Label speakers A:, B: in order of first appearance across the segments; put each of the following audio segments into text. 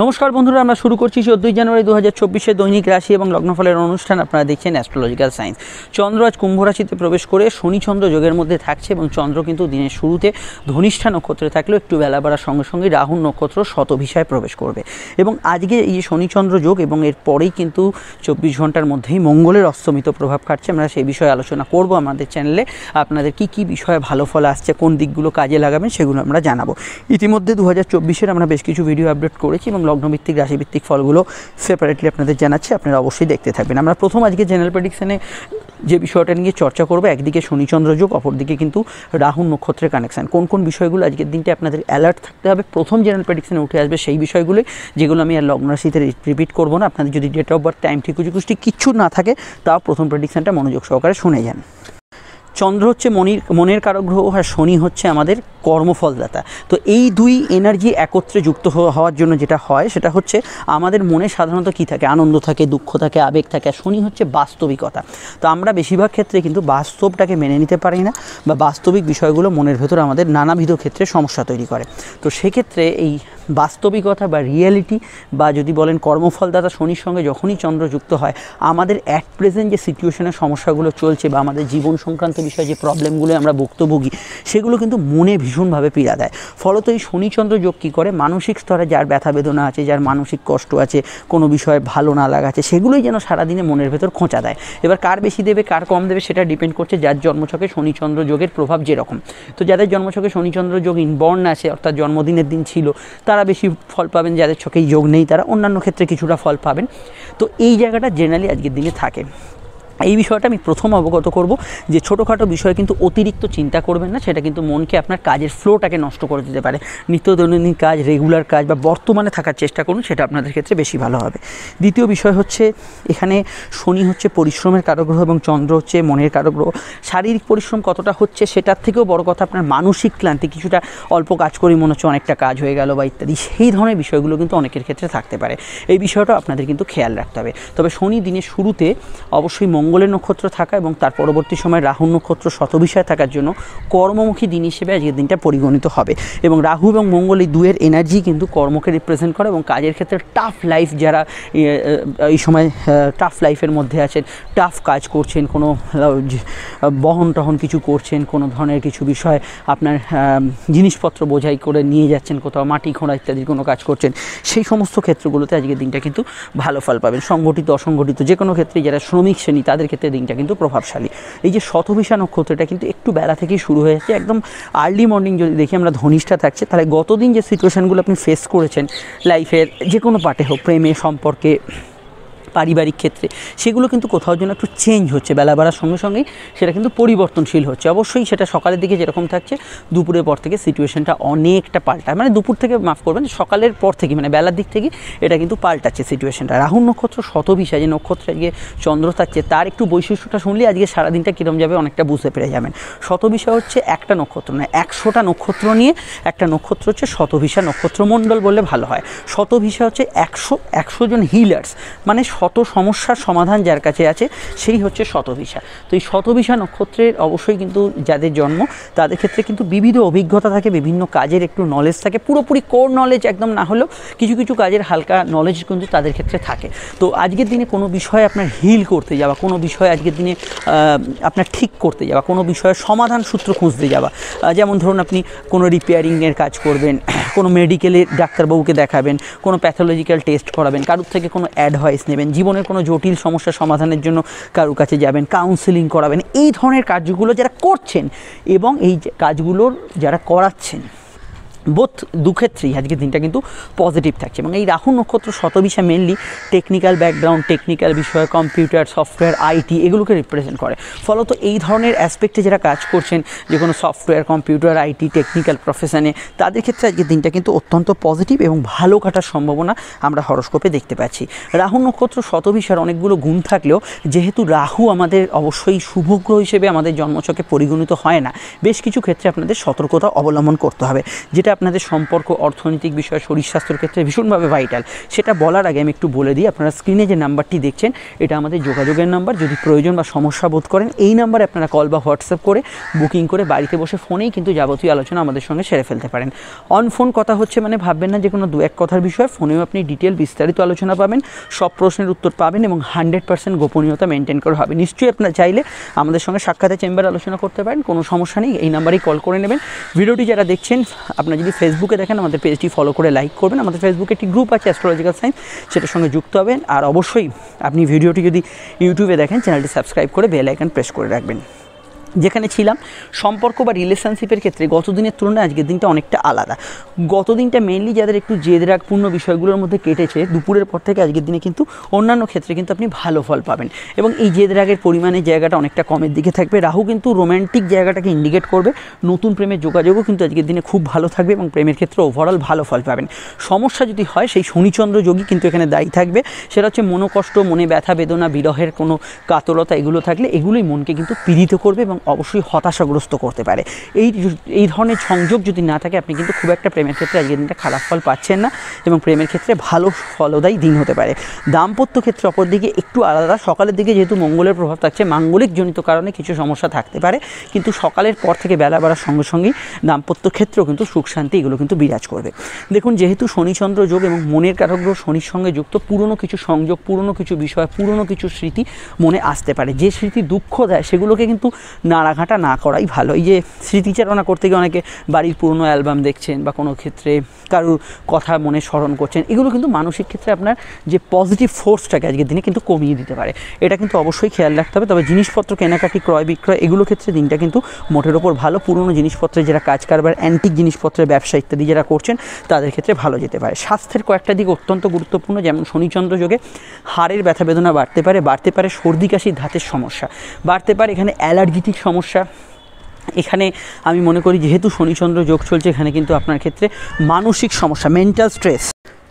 A: নমস্কার বন্ধুরা, আমরা শুরু করছি 14 জানুয়ারি 2024 দৈনিক রাশি এবং লগ্নফলের অনুষ্ঠান। আপনারা দেখছেন অ্যাস্ট্রোলজিক্যাল সায়েন্স। চন্দ্র আজ কুম্ভ রাশিতে প্রবেশ করে শনি চন্দ্র যোগের মধ্যে থাকছে এবং চন্দ্র কিন্তু দিনের শুরুতে ধনিষ্ঠা নক্ষত্রে থাকলেও একটু বেলা বাড়ার সঙ্গে সঙ্গে রাহু নক্ষত্র শতভিসায় প্রবেশ করবে এবং আজকে এই যে শনি চন্দ্র যোগ এবং এর পরেই কিন্তু 24 ঘন্টার মধ্যেই মঙ্গলের অস্তমিত প্রভাব খাটছে। আমরা সেই বিষয়ে আলোচনা করব আমাদের চ্যানেলে। আপনাদের কি কি বিষয়ে ভালো ফল আসছে, কোন দিকগুলো কাজে লাগাবেন সেগুলো আমরা জানাবো। ইতিমধ্যে 2024-এর আমরা বেশ কিছু ভিডিও আপডেট করেছি এবং লগ্নভিত্তিক রাশিভিত্তিক ফলগুলো সেপারেটলি আপনাদের জানাচ্ছি, আপনারা অবশ্যই দেখতে থাকবেন। আমরা প্রথম আজকে জেনারেল প্রেডিকশনে যে বিষয়টা নিয়ে চর্চা করব, একদিকে শনিচন্দ্র যোগ, অপরদিকে কিন্তু রাহু নক্ষত্রের কানেকশান। কোন কোন বিষয়গুলো আজকের দিনটা আপনাদের অ্যালার্ট থাকতে হবে, প্রথম জেনারেল প্রেডিকশনে উঠে আসবে সেই বিষয়গুলোই, যেগুলো আমি আর লগ্ন রাশিতে রিপিট করবো না। আপনাদের যদি ডেট অফ বার্থ, টাইম, ঠিকুচি কিচ্ছু না থাকে তাও প্রথম প্রেডিকশনটা মনোযোগ সহকারে শুনে যান। চন্দ্র হচ্ছে মনের কারক গ্রহ আর শনি হচ্ছে আমাদের কর্মফলদাতা। তো এই দুই এনার্জি একত্রে যুক্ত হওয়ার জন্য যেটা হয় সেটা হচ্ছে আমাদের মনে সাধারণত কী থাকে, আনন্দ থাকে, দুঃখ থাকে, আবেগ থাকে। আর শনি হচ্ছে বাস্তবিকতা। তো আমরা বেশিরভাগ ক্ষেত্রে কিন্তু বাস্তবটাকে মেনে নিতে পারি না, বা বাস্তবিক বিষয়গুলো মনের ভেতর আমাদের নানাবিধ ক্ষেত্রে সমস্যা তৈরি করে। তো সেক্ষেত্রে এই বাস্তবিকতা বা রিয়েলিটি বা যদি বলেন কর্মফলদাতা শনির সঙ্গে যখনই চন্দ্র যুক্ত হয়, আমাদের অ্যাট প্রেজেন্ট যে সিচুয়েশনের সমস্যাগুলো চলছে বা আমাদের জীবন সংক্রান্ত বিষয়ে যে প্রবলেমগুলো আমরা ভুক্তভোগী, সেগুলো কিন্তু মনে ভীষণভাবে পীড়া দেয়। ফলত এই শনিচন্দ্র যোগ কী করে, মানসিক স্তরে যার ব্যথা বেদনা আছে, যার মানসিক কষ্ট আছে, কোনো বিষয়ে ভালো না লাগা আছে, সেগুলোই যেন সারাদিনে মনের ভেতর খোঁচা দেয়। এবার কার বেশি দেবে কার কম দেবে সেটা ডিপেন্ড করছে যার জন্মছকে শনিচন্দ্র যোগের প্রভাব যেরকম। তো যাদের জন্মছকে শনিচন্দ্র যোগ ইনবর্ন আছে, অর্থাৎ জন্মদিনের দিন ছিল, তারা বেশি ফল পাবেন। যাদের ছকেই যোগ নেই তারা অন্যান্য ক্ষেত্রে কিছুটা ফল পাবেন। তো এই জায়গাটা জেনারেলি আজকের দিনে থাকে। এই বিষয়টা আমি প্রথম অবগত করব যে ছোটোখাটো বিষয়ে কিন্তু অতিরিক্ত চিন্তা করবেন না, সেটা কিন্তু মনকে আপনার কাজের ফ্লোটাকে নষ্ট করে দিতে পারে। নিত্য দৈনন্দিন কাজ, রেগুলার কাজ বা বর্তমানে থাকার চেষ্টা করুন, সেটা আপনাদের ক্ষেত্রে বেশি ভালো হবে। দ্বিতীয় বিষয় হচ্ছে, এখানে শনি হচ্ছে পরিশ্রমের কারক গ্রহ এবং চন্দ্র হচ্ছে মনের কারক গ্রহ। শারীরিক পরিশ্রম কতটা হচ্ছে সেটার থেকেও বড় কথা আপনার মানসিক ক্লান্তি, কিছুটা অল্প কাজ করি মনে হচ্ছে অনেকটা কাজ হয়ে গেল বা ইত্যাদি, সেই ধরনের বিষয়গুলো কিন্তু অনেকের ক্ষেত্রে থাকতে পারে। এই বিষয়টা আপনাদের কিন্তু খেয়াল রাখতে হবে। তবে শনি দিনের শুরুতে অবশ্যই মঙ্গলের নক্ষত্র থাকা এবং তার পরবর্তী সময় রাহু নক্ষত্র শতভিসায় থাকার জন্য কর্মমুখী দিন হিসেবে আজকের দিনটা পরিগণিত হবে। এবং রাহু এবং মঙ্গল এই দুয়ের এনার্জি কিন্তু কর্মকে রিপ্রেজেন্ট করে এবং কাজের ক্ষেত্রে টাফ লাইফ, যারা এই সময় টাফ লাইফের মধ্যে আছেন, টাফ কাজ করছেন, কোনো বহন টহন কিছু করছেন, কোনো ধরনের কিছু বিষয় আপনার জিনিসপত্র বোঝাই করে নিয়ে যাচ্ছেন কোথাও, মাটি খোঁড়া ইত্যাদি কোনো কাজ করছেন, সেই সমস্ত ক্ষেত্রগুলোতে আজকের দিনটা কিন্তু ভালো ফল পাবেন। সংগঠিত অসংগঠিত যে কোনো ক্ষেত্রে যারা শ্রমিক শ্রেণী তাদের ক্ষেত্রে দিনটা কিন্তু প্রভাবশালী। এই যে শতভিসা নক্ষত্রটা কিন্তু একটু বেলা থেকেই শুরু হয়ে যাচ্ছে, একদম আর্লি মর্নিং যদি দেখি আমরা ধনিষ্ঠা থাকছে, তাহলে গতদিন যে সিচুয়েশানগুলো আপনি ফেস করেছেন লাইফের যে কোনো পার্টে হোক, প্রেমে, সম্পর্কে, পারিবারিক ক্ষেত্রে, সেগুলো কিন্তু কোথাও যেন একটু চেঞ্জ হচ্ছে, বেলা বাড়ার সঙ্গে সঙ্গেই সেটা কিন্তু পরিবর্তনশীল হচ্ছে। অবশ্যই সেটা সকালের দিকে যেরকম থাকছে, দুপুরের পর থেকে সিচুয়েশনটা অনেকটা পাল্টায়, মানে দুপুর থেকে মাফ করবেন, সকালের পর থেকে মানে বেলার দিক থেকে এটা কিন্তু পাল্টাচ্ছে সিচুয়েশনটা। রাহু নক্ষত্র শতভিসা যে নক্ষত্রে আজকে চন্দ্র থাকছে, তার একটু বৈশিষ্ট্যটা শুনলে আজকে সারাদিনটা কীরকম যাবে অনেকটা বুঝতে পেরে যাবেন। শতভিসা হচ্ছে একটা নক্ষত্র নয়, 100টা নক্ষত্র নিয়ে একটা নক্ষত্র হচ্ছে শতভিসা নক্ষত্রমণ্ডল বললে ভালো হয়। শতভিসা হচ্ছে 100 জন হিলার্স, মানে শত সমস্যার সমাধান যার কাছে আছে সেই হচ্ছে শতভিসা। তো এই শতভিসা নক্ষত্রের অবশ্যই কিন্তু যাদের জন্ম তাদের ক্ষেত্রে কিন্তু বিবিধ অভিজ্ঞতা থাকে, বিভিন্ন কাজের একটু নলেজ থাকে, পুরোপুরি কোর নলেজ একদম না হলেও কিছু কিছু কাজের হালকা নলেজ কিন্তু তাদের ক্ষেত্রে থাকে। তো আজকের দিনে কোনো বিষয়ে আপনার হিল করতে যাওয়া, কোনো বিষয়ে আজকের দিনে আপনার ঠিক করতে যাওয়া, কোনো বিষয়ের সমাধান সূত্র খুঁজতে যাওয়া, যেমন ধরুন আপনি কোনো রিপেয়ারিংয়ের কাজ করবেন, কোনো মেডিকেলে ডাক্তারবাবুকে দেখাবেন, কোনো প্যাথোলজিক্যাল টেস্ট করাবেন, কারোর থেকে কোনো অ্যাডভাইস নেবেন, জীবনের কোনো জটিল সমস্যার সমাধানের জন্য কারোর কাছে যাবেন, কাউন্সেলিং করাবেন, এই ধরনের কাজগুলো যারা করছেন এবং এই কাজগুলোর যারা করাচ্ছেন, বোথ দুক্ষেত্রেই আজকের দিনটা কিন্তু পজিটিভ থাকছে। এবং এই রাহু নক্ষত্র শতভিসা মেনলি টেকনিক্যাল ব্যাকগ্রাউন্ড, টেকনিক্যাল বিষয়, কম্পিউটার, সফটওয়্যার, আইটি এগুলোকে রিপ্রেজেন্ট করে। ফলত এই ধরনের অ্যাসপেক্টে যারা কাজ করছেন, যে কোনো সফটওয়্যার, কম্পিউটার, আইটি, টেকনিক্যাল প্রফেশনে, তাদের ক্ষেত্রে আজকের দিনটা কিন্তু অত্যন্ত পজিটিভ এবং ভালো কাটার সম্ভাবনা আমরা হরোস্কোপে দেখতে পাচ্ছি। রাহু নক্ষত্র শতভিসার অনেকগুলো গুণ থাকলেও যেহেতু রাহু আমাদের অবশ্যই শুভগ্রহ হিসেবে আমাদের জন্মছকে পরিগণিত হয় না, বেশ কিছু ক্ষেত্রে আপনাদের সতর্কতা অবলম্বন করতে হবে। যেটা আপনাদের সম্পর্ক, অর্থনৈতিক বিষয়, শরীর স্বাস্থ্যের ক্ষেত্রে ভীষণভাবে ভাইটাল। সেটা বলার আগে আমি একটু বলে দিই, আপনারা স্ক্রিনে যে নাম্বারটি দেখছেন এটা আমাদের যোগাযোগের নাম্বার। যদি প্রয়োজন বা সমস্যা বোধ করেন এই নাম্বারে আপনারা কল বা হোয়াটসঅ্যাপ করে বুকিং করে বাড়িতে বসে ফোনেই কিন্তু যাবতীয় আলোচনা আমাদের সঙ্গে সেরে ফেলতে পারেন। অন ফোন কথা হচ্ছে মানে ভাববেন না যে কোনো দু এক কথার বিষয়, ফোনেও আপনি ডিটেল বিস্তারিত আলোচনা পাবেন, সব প্রশ্নের উত্তর পাবেন এবং 100% গোপনীয়তা মেনটেন করা হবে। নিশ্চয়ই আপনারা চাইলে আমাদের সঙ্গে সাক্ষাতে চেম্বারে আলোচনা করতে পারেন, কোনো সমস্যা নেই, এই নাম্বারেই কল করে নেবেন। ভিডিওটি যারা দেখছেন আপনারা যদি ফেসবুকে দেখেন আমাদের পেজটি ফলো করে লাইক করবেন। আমাদের ফেসবুকে একটি গ্রুপ আছে অ্যাস্ট্রোলজিক্যাল সায়েন্স, সেটার সঙ্গে যুক্ত হবেন। আর অবশ্যই আপনি ভিডিওটি যদি ইউটিউবে দেখেন চ্যানেলটি সাবস্ক্রাইব করে বেল আইকন প্রেস করে রাখবেন। যেখানে ছিলাম সম্পর্ক বা রিলেশনশিপের ক্ষেত্রে গত দিনের তুলনায় আজকের দিনটা অনেকটা আলাদা। গত দিনটা মেনলি যাদের একটু জেদরাগপূর্ণ বিষয়গুলোর মধ্যে কেটেছে, দুপুরের পর থেকে আজকের দিনে কিন্তু অন্যান্য ক্ষেত্রে কিন্তু আপনি ভালো ফল পাবেন এবং এই জেদরাগের পরিমাণের জায়গাটা অনেকটা কমের দিকে থাকবে। রাহু কিন্তু রোম্যান্টিক জায়গাটাকে ইন্ডিকেট করবে, নতুন প্রেমের যোগাযোগও কিন্তু আজকের দিনে খুব ভালো থাকবে এবং প্রেমের ক্ষেত্রে ওভারঅল ভালো ফল পাবেন। সমস্যা যদি হয় সেই শনিচন্দ্র যোগী কিন্তু এখানে দায়ী থাকবে, সেটা হচ্ছে মনোকষ্ট, মনে ব্যথা বেদনা, বিরহের কোনো কাতরতা, এগুলো থাকলে এগুলোই মনকে কিন্তু পীড়িত করবে এবং অবশ্যই হতাশাগ্রস্ত করতে পারে। এই ধরনের সংযোগ যদি না থাকে আপনি কিন্তু খুব একটা প্রেমের ক্ষেত্রে আজকের দিনটা খারাপ ফল পাচ্ছেন না এবং প্রেমের ক্ষেত্রে ভালো ফলদায়ী দিন হতে পারে। দাম্পত্য ক্ষেত্রে অপরদিকে একটু আলাদা, সকালের দিকে যেহেতু মঙ্গলের প্রভাব থাকছে, মাঙ্গলিক জনিত কারণে কিছু সমস্যা থাকতে পারে, কিন্তু সকালের পর থেকে বেলা বাড়ার সঙ্গে সঙ্গেই দাম্পত্য ক্ষেত্রেও কিন্তু সুখ শান্তি এগুলো কিন্তু বিরাজ করবে। দেখুন, যেহেতু শনিচন্দ্র যোগ এবং মনের কারকগ্রহ শনির সঙ্গে যুক্ত, পুরনো কিছু সংযোগ, পুরনো কিছু বিষয়, পুরনো কিছু স্মৃতি মনে আসতে পারে। যে স্মৃতি দুঃখ দেয় সেগুলোকে কিন্তু নাড়াঘাটা না করাই ভালো। এই যে স্মৃতিচারণা করতে গিয়ে অনেকে বাড়ির পুরনো অ্যালবাম দেখছেন বা কোনো ক্ষেত্রে কারোর কথা মনে স্মরণ করছেন, এগুলো কিন্তু মানসিক ক্ষেত্রে আপনার যে পজিটিভ ফোর্সটাকে আজকের দিনে কিন্তু কমিয়ে দিতে পারে। এটা কিন্তু অবশ্যই খেয়াল রাখতে হবে। তবে জিনিসপত্র কেনাকাটি, ক্রয় বিক্রয়, এগুলো ক্ষেত্রে দিনটা কিন্তু মোটের ওপর ভালো। পুরনো জিনিসপত্রের যারা কাজ কারবার, অ্যান্টিক জিনিসপত্রের ব্যবসা ইত্যাদি যারা করছেন তাদের ক্ষেত্রে ভালো যেতে পারে। স্বাস্থ্যের কয়েকটা দিক অত্যন্ত গুরুত্বপূর্ণ, যেমন শনিচন্দ্র যোগে হাড়ের ব্যথা বেদনা বাড়তে পারে সর্দি কাশি, ধাতের সমস্যা বাড়তে পারে, এখানে অ্যালার্জিটিক সমস্যা। এখানে আমি মনে করি যেহেতু শনিচন্দ্র যোগ চলছে, এখানে কিন্তু আপনার ক্ষেত্রে মানসিক সমস্যা, মেন্টাল স্ট্রেস,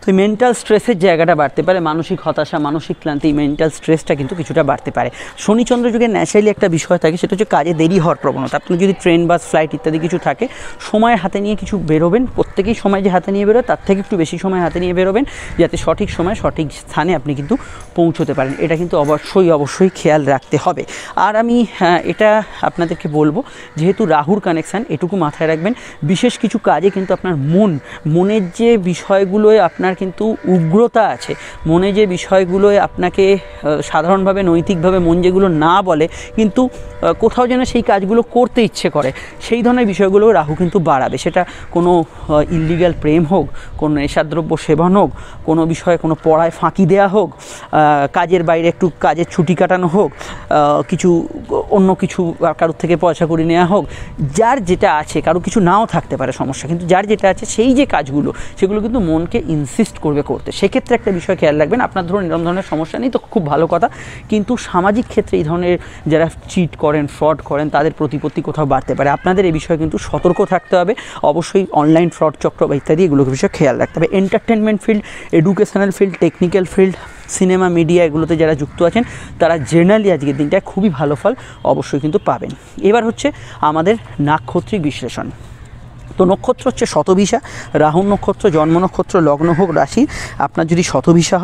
A: তো মেন্টাল স্ট্রেসের জায়গাটা বাড়তে পারে, মানসিক হতাশা, মানসিক ক্লান্তি, মেন্টাল স্ট্রেসটা কিন্তু কিছুটা বাড়তে পারে। শনিচন্দ্র যুগে ন্যাচারালি একটা বিষয় থাকে, সেটা হচ্ছে কাজে দেরি হওয়ার প্রবণতা। আপনার যদি ট্রেন, বাস, ফ্লাইট ইত্যাদি কিছু থাকে, সময় হাতে নিয়ে কিছু বেরোবেন, প্রত্যেকেই সময় যে হাতে নিয়ে বেরোয় তার থেকে একটু বেশি সময় হাতে নিয়ে বেরোবেন, যাতে সঠিক সময় সঠিক স্থানে আপনি কিন্তু পৌঁছতে পারেন। এটা কিন্তু অবশ্যই খেয়াল রাখতে হবে। আর আমি এটা আপনাদেরকে বলবো, যেহেতু রাহুর কানেকশান, এটুকু মাথায় রাখবেন, বিশেষ কিছু কাজে কিন্তু আপনার মনের যে বিষয়গুলোয় আপনার কিন্তু উগ্রতা আছে, মনে যে বিষয়গুলোয় আপনাকে সাধারণভাবে নৈতিকভাবে মন যেগুলো না বলে, কিন্তু কোথাও যেন সেই কাজগুলো করতে ইচ্ছে করে, সেই ধরনের বিষয়গুলো রাহু কিন্তু বাড়াবে। সেটা কোনো ইল্লিগাল প্রেম হোক, কোনো নেশাদ্রব্য সেবন হোক, কোনো বিষয়ে কোনো পড়ায় ফাঁকি দেওয়া হোক, কাজের বাইরে একটু কাজের ছুটি কাটানো হোক, অন্য কিছু কারোর থেকে পয়সা করে নেওয়া হোক, যার যেটা আছে, কারো কিছু নাও থাকতে পারে সমস্যা, কিন্তু যার যেটা আছে সেই যে কাজগুলো, সেগুলো কিন্তু মনকে ইনসিস্ট করবে করতে। সেক্ষেত্রে একটা বিষয় খেয়াল রাখবেন, আপনার ধরুন এরকম ধরনের সমস্যা নেই তো খুব ভালো কথা, কিন্তু সামাজিক ক্ষেত্রে এই ধরনের যারা চিট করেন, ফ্রড করেন, তাদের প্রতিপত্তি কোথাও বাড়তে পারে। আপনাদের এই বিষয়ে কিন্তু সতর্ক থাকতে হবে। অবশ্যই অনলাইন ফ্রড চক্র বা ইত্যাদি এগুলোকে বিষয়ে খেয়াল রাখতে হবে। Entertainment field, educational field, technical field, cinema, media, এগুলোতে যারা যুক্ত আছেন তারা জেনারেলি আজকের দিনটায় খুবই ভালো ফল অবশ্যই কিন্তু পাবেন। এবার হচ্ছে আমাদের নাক্ষত্রিক বিশ্লেষণ। তো নক্ষত্র হচ্ছে শতভিসা, রাহু নক্ষত্র, জন্ম নক্ষত্র, লগ্ন হোক রাশি, আপনার যদি শতভিসা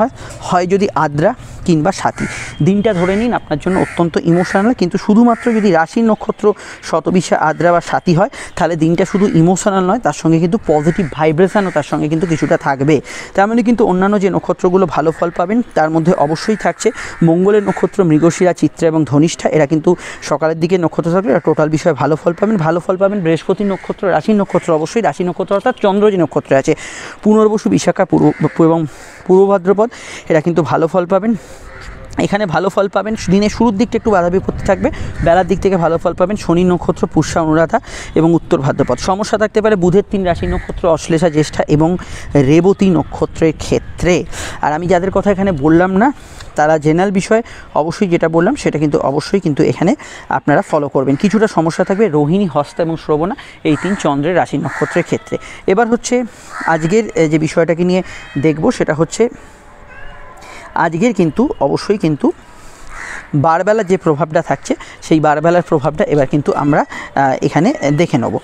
A: হয় যদি আদ্রা কিংবা সাথী, দিনটা ধরে নিন আপনার জন্য অত্যন্ত ইমোশনাল। কিন্তু শুধুমাত্র যদি রাশির নক্ষত্র শতভিসা, আদ্রা বা সাথী হয়, তাহলে দিনটা শুধু ইমোশনাল নয়, তার সঙ্গে কিন্তু পজিটিভ ভাইব্রেশনও তার সঙ্গে কিন্তু কিছুটা থাকবে। তার মানে কিন্তু অন্যান্য যে নক্ষত্রগুলো ভালো ফল পাবেন তার মধ্যে অবশ্যই থাকছে মঙ্গলের নক্ষত্র, মৃগশিরা, চিত্রা এবং ধনিষ্ঠা, এরা কিন্তু সকালের দিকে নক্ষত্র থাকবে, এরা টোটাল বিষয়ে ভালো ফল পাবেন। বৃহস্পতি নক্ষত্র, রাশির নক্ষত্র, অবশ্যই রাশি নক্ষত্র অর্থাৎ চন্দ্র যে নক্ষত্রে আছে, পুনর্বসু, বিশাখা এবং পূর্ব ভাদ্রপদ, এরা কিন্তু ভালো ফল পাবেন। এখানে ভালো ফল পাবেন, দিনের শুরুর দিকটা একটু বাধা বিপত্তি থাকবে, বেলার দিক থেকে ভালো ফল পাবেন। শনি নক্ষত্র, পুষ্যা, অনুরাধা এবং উত্তর ভাদ্রপদ। সমস্যা থাকতে পারে বুধের 3 রাশি নক্ষত্র, অশ্লেষা, জ্যেষ্ঠা এবং রেবতী নক্ষত্রের ক্ষেত্রে। আর আমি যাদের কথা এখানে বললাম না, তারা জেনারেল বিষয় অবশ্যই যেটা বললাম সেটা কিন্তু অবশ্যই কিন্তু এখানে আপনারা ফলো করবেন। কিছুটা সমস্যা থাকবে রোহিণী, হস্ত এবং শ্রবণা, এই 3 চন্দ্রের রাশি নক্ষত্রের ক্ষেত্রে। এবার হচ্ছে আজকের যে বিষয়টাকে নিয়ে দেখব, সেটা হচ্ছে আজকের কিন্তু অবশ্যই কিন্তু বারবেলার যে প্রভাবটা থাকছে, সেই বারবেলার প্রভাবটা এবার কিন্তু আমরা এখানে দেখে নেব।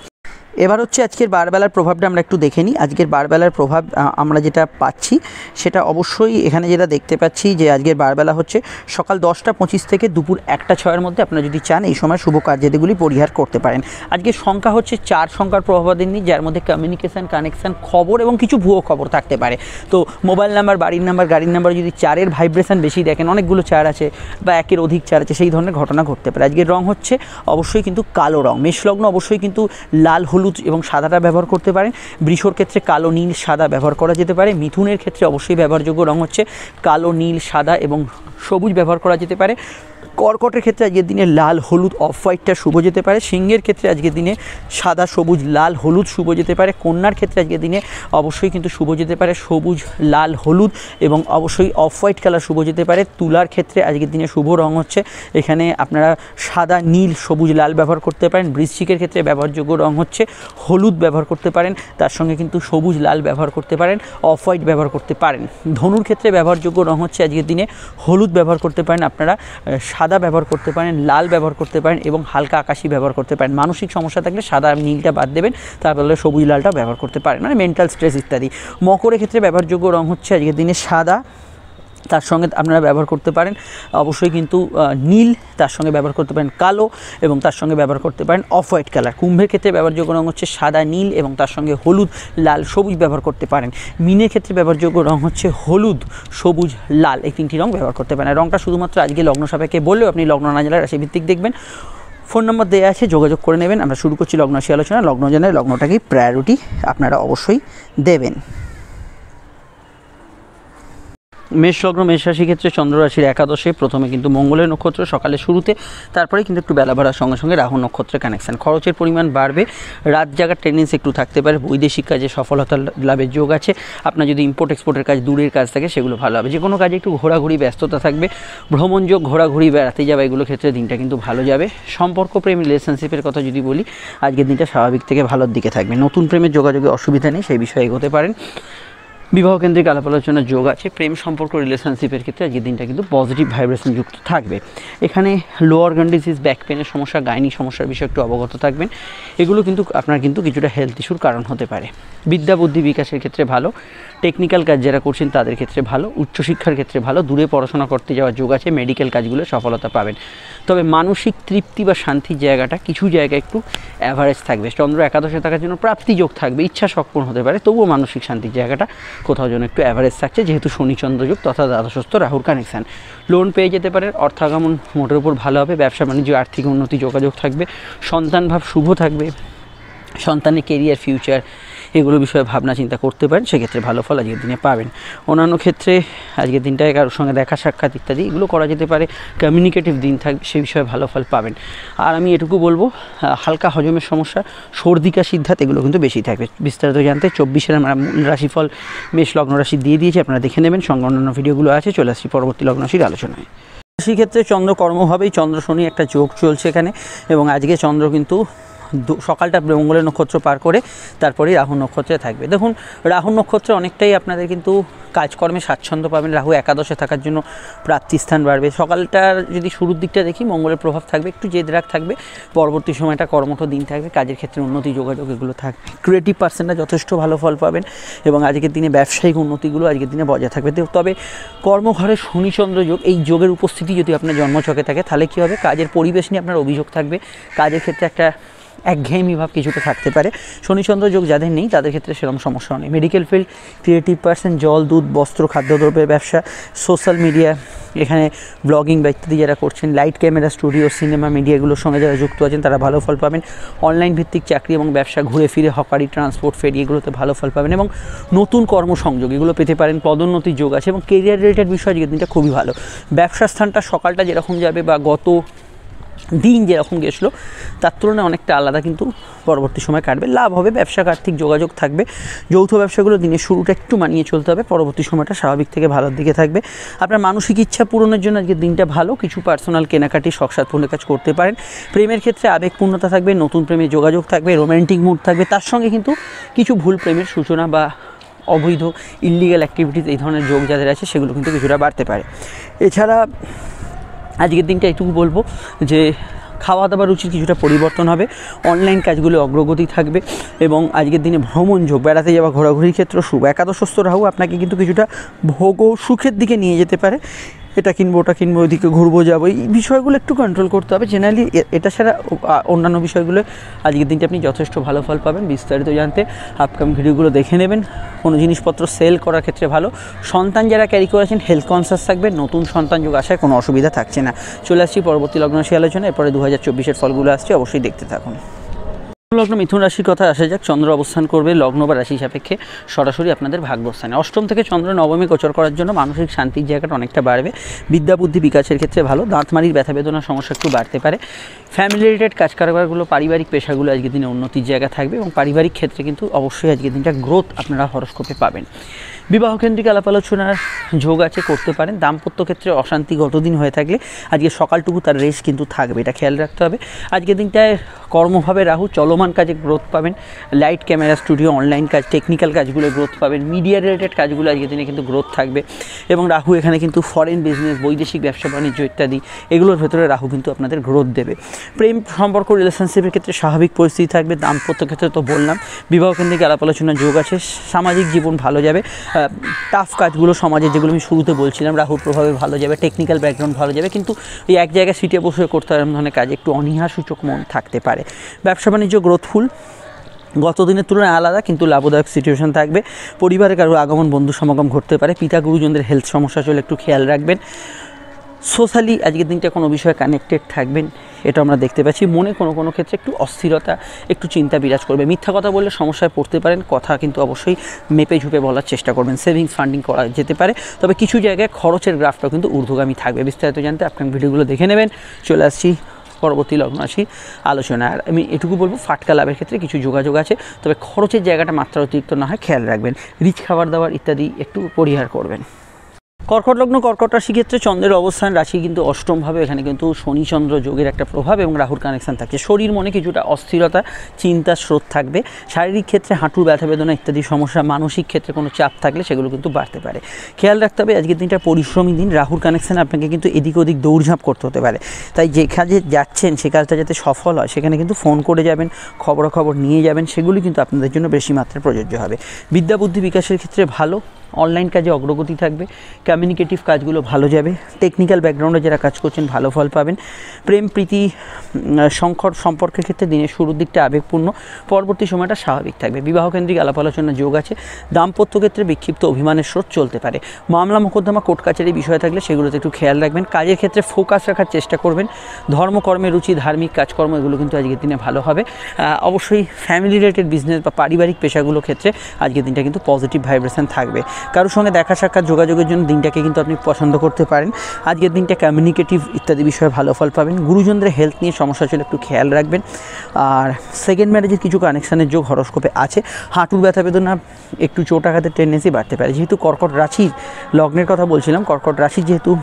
A: এবার হচ্ছে আজকের বারবেলার প্রভাবটা আমরা একটু দেখে নিই। আজকের বারবেলার প্রভাব আমরা যেটা পাচ্ছি সেটা অবশ্যই এখানে যেটা দেখতে পাচ্ছি যে আজকের বারবেলা হচ্ছে সকাল 10:25 থেকে দুপুর 1:06 মধ্যে আপনারা যদি চান এই সময় শুভ কার্যাদিগুলি পরিহার করতে পারেন। আজকের সংখ্যা হচ্ছে 4 সংখ্যার প্রভাবাধীন, যার মধ্যে কমিউনিকেশান, কানেকশান, খবর এবং কিছু ভুয়ো খবর থাকতে পারে। তো মোবাইল নাম্বার, বাড়ির নাম্বার, গাড়ির নাম্বার যদি 4-এর ভাইব্রেশন বেশি দেখেন, অনেকগুলো 4 আছে বা 1-এর অধিক 4 আছে, সেই ধরনের ঘটনা ঘটতে পারে। আজকের রং হচ্ছে অবশ্যই কিন্তু কালো রং। মেষলগ্ন অবশ্যই কিন্তু লাল, হলুদ এবং সাদাটা ব্যবহার করতে পারেন। বৃষর ক্ষেত্রে কালো, নীল, সাদা ব্যবহার করা যেতে পারে। মিথুনের ক্ষেত্রে অবশ্যই ব্যবহারযোগ্য রং হচ্ছে কালো, নীল, সাদা এবং সবুজ ব্যবহার করা যেতে পারে। কর্কটের ক্ষেত্রে আজকের দিনে লাল, হলুদ, অফ হোয়াইটটা শুভ যেতে পারে। সিংহের ক্ষেত্রে আজকের দিনে সাদা, সবুজ, লাল, হলুদ শুভ যেতে পারে। কন্যার ক্ষেত্রে আজকের দিনে অবশ্যই কিন্তু শুভ যেতে পারে সবুজ, লাল, হলুদ এবং অবশ্যই অফ হোয়াইট কালার শুভ যেতে পারে। তুলার ক্ষেত্রে আজকের দিনে শুভ রং হচ্ছে এখানে আপনারা সাদা, নীল, সবুজ, লাল ব্যবহার করতে পারেন। বৃশ্চিকের ক্ষেত্রে ব্যবহারযোগ্য রং হচ্ছে হলুদ ব্যবহার করতে পারেন, তার সঙ্গে কিন্তু সবুজ, লাল ব্যবহার করতে পারেন, অফ হোয়াইট ব্যবহার করতে পারেন। ধনুর ক্ষেত্রে ব্যবহারযোগ্য রং হচ্ছে আজকের দিনে হলুদ ব্যবহার করতে পারেন আপনারা, সাদা ব্যবহার করতে পারেন, লাল ব্যবহার করতে পারেন এবং হালকা আকাশি ব্যবহার করতে পারেন। মানসিক সমস্যা থাকলে সাদা, নীলটা বাদ দেবেন, তারপরে সবুজ, লালটা ব্যবহার করতে পারেন, মানে মেন্টাল স্ট্রেস ইত্যাদি। মকরের ক্ষেত্রে ব্যবহারযোগ্য রং হচ্ছে আজকের দিনে সাদা, তার সঙ্গে আপনারা ব্যবহার করতে পারেন অবশ্যই কিন্তু নীল, তার সঙ্গে ব্যবহার করতে পারেন কালো এবং তার সঙ্গে ব্যবহার করতে পারেন অফ হোয়াইট কালার। কুম্ভের ক্ষেত্রে ব্যবহারযোগ্য রং হচ্ছে সাদা, নীল এবং তার সঙ্গে হলুদ, লাল, সবুজ ব্যবহার করতে পারেন। মীনের ক্ষেত্রে ব্যবহারযোগ্য রং হচ্ছে হলুদ, সবুজ, লাল, এই 3টি রং ব্যবহার করতে পারেন। রংটা শুধুমাত্র আজকে লগ্ন সাপেক্ষে বললেও আপনি লগ্ন না জেলার রাশিভিত্তিক দেখবেন। ফোন নম্বর দেওয়া আছে, যোগাযোগ করে নেবেন। আমরা শুরু করছি লগ্ন রাশি আলোচনা। লগ্ন জেলায় লগ্নটাকেই প্রায়োরিটি আপনারা অবশ্যই দেবেন। মেষ লগ্ন, মেষ রাশির ক্ষেত্রে চন্দ্র রাশির একাদশে প্রথমে কিন্তু মঙ্গলের নক্ষত্র সকালে শুরুতে, তারপরে কিন্তু একটু বেলা বাড়ার সঙ্গে সঙ্গে রাহু নক্ষত্রের কানেকশান। খরচের পরিমাণ বাড়বে, রাত জাগার টেন্ডেন্সি একটু থাকতে পারে। বৈদেশিক কাজে সফলতা লাভের যোগ আছে। আপনার যদি ইম্পোর্ট এক্সপোর্টের কাজ, দূরের কাজ থাকে, সেগুলো ভালো হবে। যে কোনো কাজে একটু ঘোরাঘুরি ব্যস্ততা থাকবে, ভ্রমণ যোগ, ঘোরাঘুরি, বেড়াতে যাওয়া, এগুলো ক্ষেত্রে দিনটা কিন্তু ভালো যাবে। সম্পর্ক, প্রেম, রিলেশনশিপের কথা যদি বলি, আজকের দিনটা স্বাভাবিক থেকে ভালোর দিকে থাকবে। নতুন প্রেমের যোগাযোগে অসুবিধা নেই, সেই বিষয়ে এগোতে পারেন। বিবাহ কেন্দ্রিক আলাপ আলোচনার যোগ আছে। প্রেম সম্পর্ক, রিলেশনশিপের ক্ষেত্রে আজকের দিনটা কিন্তু পজিটিভ ভাইব্রেশন যুক্ত থাকবে। এখানে লো অর্গান ডিজিজ, ব্যাক পেনের সমস্যা, গাইনি সমস্যার বিষয়ে একটু অবগত থাকবেন। এগুলো কিন্তু আপনার কিন্তু কিছুটা হেলথ ইস্যুর কারণ হতে পারে। বিদ্যা বুদ্ধি বিকাশের ক্ষেত্রে ভালো। টেকনিক্যাল কাজ যারা করছেন তাদের ক্ষেত্রে ভালো। উচ্চশিক্ষার ক্ষেত্রে ভালো। দূরে পড়াশোনা করতে যাওয়ার যোগ আছে। মেডিকেল কাজগুলো সফলতা পাবেন। তবে মানসিক তৃপ্তি বা শান্তির জায়গাটা কিছু জায়গায় একটু অ্যাভারেজ থাকবে। চন্দ্র একাদশে থাকার জন্য প্রাপ্তি যোগ থাকবে, ইচ্ছা সক্ষম হতে পারে, তবুও মানসিক শান্তির জায়গাটা কোথাও যেন একটু অ্যাভারেজ থাকছে, যেহেতু শনি চন্দ্র যোগ তথা দ্বাদশস্থ রাহুর কানেকশান। লোন পেয়ে যেতে পারেন, অর্থাগমন মোটের উপর ভালো হবে। ব্যবসা বাণিজ্য, আর্থিক উন্নতি যোগাযোগ থাকবে। সন্তান ভাব শুভ থাকবে। সন্তানের কেরিয়ার, ফিউচার, এগুলো বিষয়ে ভাবনা চিন্তা করতে পারেন, সেক্ষেত্রে ভালো ফল আজকের দিনে পাবেন। অন্যান্য ক্ষেত্রে আজকের দিনটায় কারোর সঙ্গে দেখা সাক্ষাৎ ইত্যাদি এগুলো করা যেতে পারে। কমিউনিকেটিভ দিন থাকবে, সেই বিষয়ে ভালো ফল পাবেন। আর আমি এটুকু বলবো, হালকা হজমের সমস্যা, সর্দি কাশি ধাত এগুলো কিন্তু বেশি থাকবে। বিস্তারিত জানতে 24-এর আমরা মূল রাশিফল মেষ লগ্ন রাশি দিয়ে দিয়েছি, আপনারা দেখে নেবেন। সঙ্গে অন্যান্য ভিডিওগুলো আছে। চলে আসছি পরবর্তী লগ্ন রাশির আলোচনায়। রাশির ক্ষেত্রে চন্দ্র কর্মভাবেই চন্দ্র শনি একটা যোগ চলছে এখানে, এবং আজকে চন্দ্র কিন্তু সকালটা মঙ্গলের নক্ষত্র পার করে তারপরেই রাহু নক্ষত্রে থাকবে। দেখুন, রাহু নক্ষত্রে অনেকটাই আপনাদের কিন্তু কাজকর্মে স্বাচ্ছন্দ্য পাবেন। রাহু একাদশে থাকার জন্য প্রাপ্তিস্থান বাড়বে। সকালটার যদি শুরুর দিকটা দেখি, মঙ্গলের প্রভাব থাকবে, একটু জেদরাগ থাকবে। পরবর্তী সময়টা কর্মঠ দিন থাকবে, কাজের ক্ষেত্রে উন্নতি, যোগাযোগ এগুলো থাকবে। ক্রিয়েটিভ পার্সনরা যথেষ্ট ভালো ফল পাবেন এবং আজকের দিনে ব্যবসায়িক উন্নতিগুলো আজকের দিনে বজায় থাকবে। তবে কর্মঘরে শনিচন্দ্র যোগ, এই যোগের উপস্থিতি যদি আপনার জন্মছকে থাকে, তাহলে কী হবে, কাজের পরিবেশ নিয়ে আপনার অভিযোগ থাকবে। কাজের ক্ষেত্রে একটা একঘেয়েমি ভাব কিছুটা থাকতে পারে। শনিচন্দ্র যোগ যাদের নেই তাদের ক্ষেত্রে সেরকম সমস্যা নেই। মেডিকেল ফিল্ড, ক্রিয়েটিভ পার্সন, জল, দুধ, বস্ত্র, খাদ্যদ্রব্যের ব্যবসা, সোশ্যাল মিডিয়া, এখানে ব্লগিং বা ইত্যাদি যারা করছেন, light camera, studio, cinema, media এগুলোর সঙ্গে যারা যুক্ত আছেন তারা ভালো ফল পাবেন। অনলাইন ভিত্তিক চাকরি এবং ব্যবসা, ঘুরে ফিরে হকারি, ট্রান্সপোর্ট, ফেরি এগুলোতে ভালো ফল পাবেন এবং নতুন কর্মসংযোগ এগুলো পেতে পারেন। পদোন্নতির যোগ আছে এবং কেরিয়ার রিলেটেড বিষয় আজকের দিনটা খুবই ভালো। ব্যবসা স্থানটা সকালটা যেরকম যাবে বা গত দিন যেরকম গেছিলো তার তুলনায় অনেকটা আলাদা কিন্তু পরবর্তী সময় কাটবে। লাভ হবে, ব্যবসা আর্থিক যোগাযোগ থাকবে। যৌথ ব্যবসাগুলো দিনের শুরুটা একটু মানিয়ে চলতে হবে, পরবর্তী সময়টা স্বাভাবিক থেকে ভালোর দিকে থাকবে। আপনার মানসিক ইচ্ছা পূরণের জন্য আজকের দিনটা ভালো। কিছু পার্সোনাল কেনাকাটি, শখ সাধপূর্ণের কাজ করতে পারেন। প্রেমের ক্ষেত্রে আবেগপূর্ণতা থাকবে, নতুন প্রেমের যোগাযোগ থাকবে, রোম্যান্টিক মুড থাকবে। তার সঙ্গে কিন্তু কিছু ভুল প্রেমের সূচনা বা অবৈধ ইললিগাল অ্যাক্টিভিটিস এই ধরনের যোগ যাদের আছে সেগুলো কিন্তু কিছুটা বাড়তে পারে। এছাড়া আজকের দিনটা এটুকু বলবো যে খাওয়া দাওয়ার রুচির কিছুটা পরিবর্তন হবে, অনলাইন কাজগুলো অগ্রগতি থাকবে এবং আজকের দিনে ভ্রমণ যোগ, বেড়াতে যাওয়া, ঘোরাঘুরির ক্ষেত্রে শুভ। একাদশস্থ রাহু আপনাকে কিন্তু কিছুটা ভোগ ও সুখের দিকে নিয়ে যেতে পারে, এটা কিনবো ওটা কিনবো, ওইদিকে ঘুরবো যাবো, এই বিষয়গুলো একটু কন্ট্রোল করতে হবে। জেনারেলি এটা ছাড়া অন্যান্য বিষয়গুলো আজকের দিনটি আপনি যথেষ্ট ভালো ফল পাবেন। বিস্তারিত জানতে আপকামিং ভিডিওগুলো দেখে নেবেন। কোনো জিনিসপত্র সেল করার ক্ষেত্রে ভালো। সন্তান যারা ক্যারি করেছেন হেলথ কনসাস থাকবেন, নতুন সন্তান যোগ আসায় কোনো অসুবিধা থাকছে না। চলে আসছি পরবর্তী লগ্ন রাশি আলোচনা। এরপরে 2024-এর ফলগুলো আসছে, অবশ্যই দেখতে থাকুন। লগ্ন মিথুন রাশির কথা আসা যাক। চন্দ্র অবস্থান করবে লগ্ন বা রাশি সাপেক্ষে সরাসরি আপনাদের ভাগ্যস্থানে। অষ্টম থেকে চন্দ্র নবমে গোচর করার জন্য মানসিক শান্তির জায়গাটা অনেকটা বাড়বে। বিদ্যা বুদ্ধি বিকাশের ক্ষেত্রে ভালো। দাঁতমারির ব্যথা বেদনার সমস্যা একটু বাড়তে পারে। ফ্যামিলি রিলেটেড কাজ কারবারগুলো, পারিবারিক পেশাগুলো আজকের দিনে উন্নতির জায়গা থাকবে এবং পারিবারিক ক্ষেত্রে কিন্তু অবশ্যই আজকের দিনটা গ্রোথ আপনারা হরস্কোপে পাবেন। বিবাহ কেন্দ্রিক আলাপ আলোচনার যোগ আছে, করতে পারেন। দাম্পত্য ক্ষেত্রে অশান্তি গতদিন হয়ে থাকলে আজকে সকালটুকু তার রেস্ট কিন্তু থাকবে, এটা খেয়াল রাখতে হবে। আজকের দিনটায় কর্মভাবে রাহু, চলমান কাজে গ্রোথ পাবেন। লাইট, ক্যামেরা, স্টুডিও, অনলাইন কাজ, টেকনিক্যাল কাজগুলো গ্রোথ পাবেন। মিডিয়া রিলেটেড কাজগুলো আজকের দিনে কিন্তু গ্রোথ থাকবে এবং রাহু এখানে কিন্তু ফরেন বিজনেস, বৈদেশিক ব্যবসা বাণিজ্য ইত্যাদি এগুলোর ভেতরে রাহু কিন্তু আপনাদের গ্রোথ দেবে। প্রেম সম্পর্ক, রিলেশনশিপের ক্ষেত্রে স্বাভাবিক পরিস্থিতি থাকবে। দাম্পত্য ক্ষেত্রে তো বললাম। বিবাহ কেন্দ্রিক আলাপ আলোচনার যোগ আছে। সামাজিক জীবন ভালো যাবে। টাফ কাজগুলো সমাজের, যেগুলো আমি শুরুতে বলছিলাম, রাহুর প্রভাবে ভালো যাবে। টেকনিক্যাল ব্যাকগ্রাউন্ড ভালো যাবে, কিন্তু এই এক জায়গায় সিটে বসে করতে এরকম ধরনের কাজে একটু অনীহাসূচক মন থাকতে পারে। ব্যবসা বাণিজ্য গ্রোথফুল, গত দিনের তুলনায় আলাদা কিন্তু লাভদায়ক সিচুয়েশন থাকবে। পরিবারে কারো আগমন, বন্ধু সমাগম ঘটতে পারে। পিতা গুরুজনদের হেলথ সমস্যা চলে একটু খেয়াল রাখবেন। সোশ্যালি আজকের দিনটা কোনো বিষয়ে কানেক্টেড থাকবেন, এটা আমরা দেখতে পাচ্ছি। মনে কোনো ক্ষেত্রে একটু অস্থিরতা, একটু চিন্তা বিরাজ করবে। মিথ্যা কথা বললে সমস্যায় পড়তে পারেন, কথা কিন্তু অবশ্যই মেপে ঝুপে বলার চেষ্টা করবেন। সেভিংস ফান্ডিং করা যেতে পারে, তবে কিছু জায়গায় খরচের গ্রাফটাও কিন্তু ঊর্ধ্বগামী থাকবে। বিস্তারিত জানতে আপনার ভিডিওগুলো দেখে নেবেন। চলে আসছি পরবর্তী লগ্ন রাশির আলোচনা। আর আমি এটুকু বলবো, ফাটকা লাভের ক্ষেত্রে কিছু যোগাযোগ আছে, তবে খরচের জায়গাটা মাত্রা অতিরিক্ত না হয় খেয়াল রাখবেন। রিচ খাবার দাবার ইত্যাদি একটু পরিহার করবেন। কর্কট লগ্ন, কর্কট রাশি ক্ষেত্রে চন্দ্রের অবস্থান রাশি কিন্তু অষ্টমভাবে, এখানে কিন্তু শনি চন্দ্র যোগের একটা প্রভাব এবং রাহুর কানেকশন থাকছে। শরীর মনে কিছুটা অস্থিরতা, চিন্তার স্রোত থাকবে। শারীরিক ক্ষেত্রে হাঁটুর ব্যথা বেদনা ইত্যাদি সমস্যা, মানসিক ক্ষেত্রে কোনো চাপ থাকলে সেগুলো কিন্তু বাড়তে পারে। খেয়াল রাখতে হবে আজকের দিনটা পরিশ্রমী দিন। রাহুর কানেকশানে আপনাকে কিন্তু এদিক ওদিক দৌড়ঝাঁপ করতে হতে পারে। তাই যে কাজে যাচ্ছেন সে কাজটা যাতে সফল হয়, সেখানে কিন্তু ফোন করে যাবেন, খবরাখবর নিয়ে যাবেন, সেগুলি কিন্তু আপনাদের জন্য বেশি মাত্রায় প্রযোজ্য হবে। বিদ্যা বুদ্ধি বিকাশের ক্ষেত্রে ভালো। অনলাইন কাজে অগ্রগতি থাকবে। কমিউনিকেটিভ কাজগুলো ভালো যাবে। টেকনিক্যাল ব্যাকগ্রাউন্ডে যারা কাজ করছেন ভালো ফল পাবেন। প্রেম প্রীতি সম্পর্কের ক্ষেত্রে দিনের শুরুর দিকটা আবেগপূর্ণ, পরবর্তী সময়টা স্বাভাবিক থাকবে। বিবাহ কেন্দ্রিক আলাপ আলোচনার যোগ আছে। দাম্পত্য ক্ষেত্রে বিক্ষিপ্ত অভিমানের স্রোত চলতে পারে। মামলা মোকদ্দমা, কোর্ট কাছারি বিষয় থাকলে সেগুলোতে একটু খেয়াল রাখবেন। কাজের ক্ষেত্রে ফোকাস রাখার চেষ্টা করবেন। ধর্মকর্মে রুচি, ধার্মিক কাজকর্ম এগুলো কিন্তু আজকের দিনে ভালো হবে। অবশ্যই ফ্যামিলি রিলেটেড বিজনেস বা পারিবারিক পেশাগুলোর ক্ষেত্রে আজকের দিনটা কিন্তু পজিটিভ ভাইব্রেশন থাকবে। কারোর সঙ্গে দেখা সাক্ষাৎ যোগাযোগের জন্য দিনটাকে কিন্তু আপনি পছন্দ করতে পারেন। আজকের দিনটা কমিউনিকেটিভ ইত্যাদি বিষয়ে ভালো ফল পাবেন। গুরুজনদের হেলথ নিয়ে সমস্যা চলে একটু খেয়াল রাখবেন। আর সেকেন্ড ম্যারেজের কিছু কানেকশানের যোগ হরস্কোপে আছে। হাঁটুর ব্যথা বেদনা, একটু চোট আঘাতের টেন্ডেন্সি বাড়তে পারে। যেহেতু কর্কট রাশির লগ্নের কথা বলছিলাম, কর্কট রাশির যেহেতু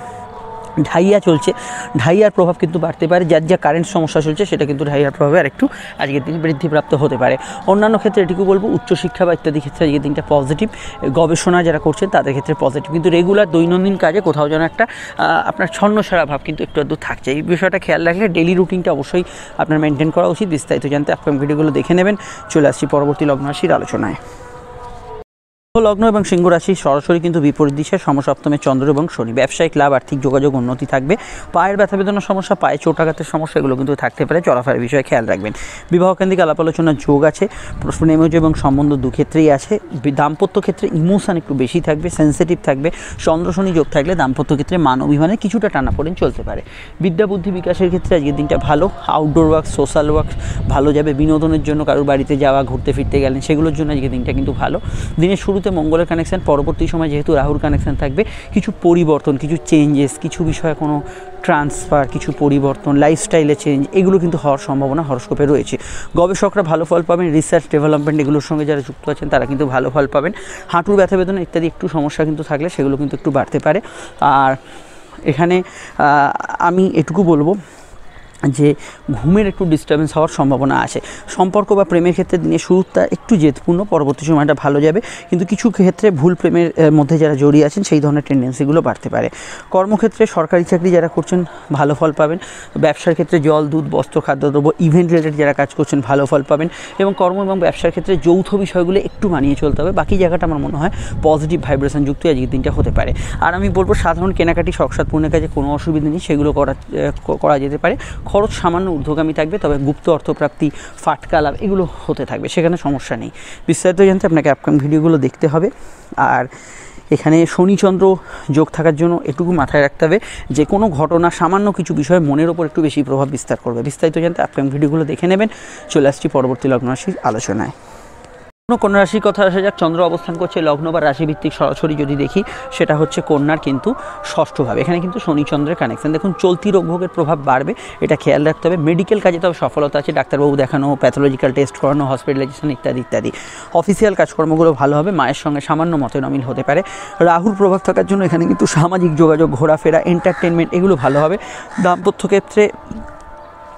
A: ঢাইয়া চলছে, ঢাইয়ার প্রভাব কিন্তু বাড়তে পারে। যার যা কারেন্ট সমস্যা চলছে সেটা কিন্তু ঢাইয়ার প্রভাবে আর একটু আজকের দিন বৃদ্ধিপ্রাপ্ত হতে পারে। অন্যান্য ক্ষেত্রে এটুকু বলবো, উচ্চশিক্ষা বা ইত্যাদি ক্ষেত্রে আজকের দিনটা পজিটিভ। গবেষণা যারা করছেন তাদের ক্ষেত্রে পজিটিভ, কিন্তু রেগুলার দৈনন্দিন কাজে কোথাও যেন একটা আপনার ছন্নছাড়া ভাব কিন্তু একটু আধটু থাকছে। এই বিষয়টা খেয়াল রাখলে ডেলি রুটিনটা অবশ্যই আপনার মেনটেন করা উচিত। বিস্তারিত জানতে আপনার ভিডিওগুলো দেখে নেবেন। চলে আসছি পরবর্তী লগ্ন রাশির আলোচনায়। লগ্ন এবং সিংহ রাশি সরাসরি কিন্তু বিপরীত দিশে, সমসপ্তমে চন্দ্র এবং শনি। ব্যবসায়িক লাভ, আর্থিক যোগাযোগ উন্নতি থাকবে। পায়ের ব্যথা বেদনার সমস্যা, পায়ে চোট আঘাতের সমস্যা এগুলো কিন্তু থাকতে পারে। চলাফেরার বিষয়ে খেয়াল রাখবেন। বিবাহ কেন্দ্রিক আলাপ আলোচনার যোগ আছে। প্রেমজ এবং সম্বন্ধ দুক্ষেত্রেই আছে। দাম্পত্য ক্ষেত্রে ইমোশন একটু বেশি থাকবে, সেন্সিটিভ থাকবে। চন্দ্র শনি যোগ থাকলে দাম্পত্য ক্ষেত্রে মান অভিমানে কিছুটা টানাপোড়েন চলতে পারে। বিদ্যা বুদ্ধি বিকাশের ক্ষেত্রে আজকের দিনটা ভালো। আউটডোর ওয়ার্ক, সোশ্যাল ওয়ার্ক ভালো যাবে। বিনোদনের জন্য কারোর বাড়িতে যাওয়া, ঘুরতে ফিরতে গেলেন, সেগুলোর জন্য আজকের দিনটা কিন্তু ভালো। দিনের শুরুতে মঙ্গলের কানেকশন, পরবর্তী সময় যেহেতু রাহুর কানেকশন থাকবে, কিছু পরিবর্তন, কিছু চেঞ্জেস, কিছু বিষয়ে কোনো ট্রান্সফার, কিছু পরিবর্তন, লাইফস্টাইলে চেঞ্জ এগুলো কিন্তু হওয়ার সম্ভাবনা হরস্কোপে রয়েছে। গবেষকরা ভালো ফল পাবেন। রিসার্চ ডেভেলপমেন্ট এগুলোর সঙ্গে যারা যুক্ত আছেন তারা কিন্তু ভালো ফল পাবেন। হাঁটুর ব্যথা বেদনা ইত্যাদি একটু সমস্যা কিন্তু থাকলে সেগুলো কিন্তু একটু বাড়তে পারে। আর এখানে আমি এটুকু বলবো, যে ঘুমের একটু ডিস্টার্বেন্স হওয়ার সম্ভাবনা আছে। সম্পর্ক বা প্রেমের ক্ষেত্রে দিনের শুরুটা একটু জেদপূর্ণ, পরবর্তী সময়টা ভালো যাবে, কিন্তু কিছু ক্ষেত্রে ভুল প্রেমের মধ্যে যারা জড়িয়ে আছেন সেই ধরনের টেন্ডেন্সিগুলো বাড়তে পারে। কর্মক্ষেত্রে সরকারি চাকরি যারা করছেন ভালো ফল পাবেন। ব্যবসার ক্ষেত্রে জল, দুধ, বস্ত্র, খাদ্যদ্রব্য, ইভেন্ট রিলেটেড যারা কাজ করছেন ভালো ফল পাবেন। এবং কর্ম এবং ব্যবসার ক্ষেত্রে যৌথ বিষয়গুলো একটু মানিয়ে চলতে হবে। বাকি জায়গাটা আমার মনে হয় পজিটিভ ভাইব্রেশন যুক্ত আজকের দিনটা হতে পারে। আর আমি বলবো সাধারণ কেনাকাটি, শখসাদ পূর্ণের কাজে কোনো অসুবিধা নেই, সেগুলো করা যেতে পারে। খরচ সামান্য ঊর্ধ্বগামী থাকবে, তবে গুপ্ত অর্থপ্রাপ্তি, ফাটকা লাভ এগুলো হতে থাকবে, সেখানে সমস্যা নেই। বিস্তারিত জানতে আপনাকে আপকামিং ভিডিওগুলো দেখতে হবে। আর এখানে শনিচন্দ্র যোগ থাকার জন্য এটুকু মাথায় রাখতে হবে যে কোনো ঘটনা, সামান্য কিছু বিষয় মনের ওপর একটু বেশি প্রভাব বিস্তার করবে। বিস্তারিত জানতে আপকামিং ভিডিওগুলো দেখে নেবেন। চলে আসছি পরবর্তী লগ্ন রাশির আলোচনায়। কন্যা রাশির কথা আসা যাক। চন্দ্র অবস্থান করছে লগ্ন বা রাশিভিত্তিক সরাসরি যদি দেখি সেটা হচ্ছে কন্যার কিন্তু ষষ্ঠভাবে। এখানে কিন্তু শনি চন্দ্রের কানেকশন। দেখুন চলতি রোগভোগের প্রভাব বাড়বে, এটা খেয়াল রাখতে হবে। মেডিকেল কাজে তবে সফলতা আছে, ডাক্তারবাবু দেখানো, প্যাথোলজিক্যাল টেস্ট করানো, হসপিটালাইজেশন ইত্যাদি ইত্যাদি। অফিসিয়াল কাজকর্মগুলো ভালো হবে। মায়ের সঙ্গে সামান্য মতের অমিল হতে পারে। রাহুর প্রভাব থাকার জন্য এখানে কিন্তু সামাজিক যোগাযোগ, ঘোরাফেরা, এন্টারটেনমেন্ট এগুলো ভালো হবে। দাম্পত্য ক্ষেত্রে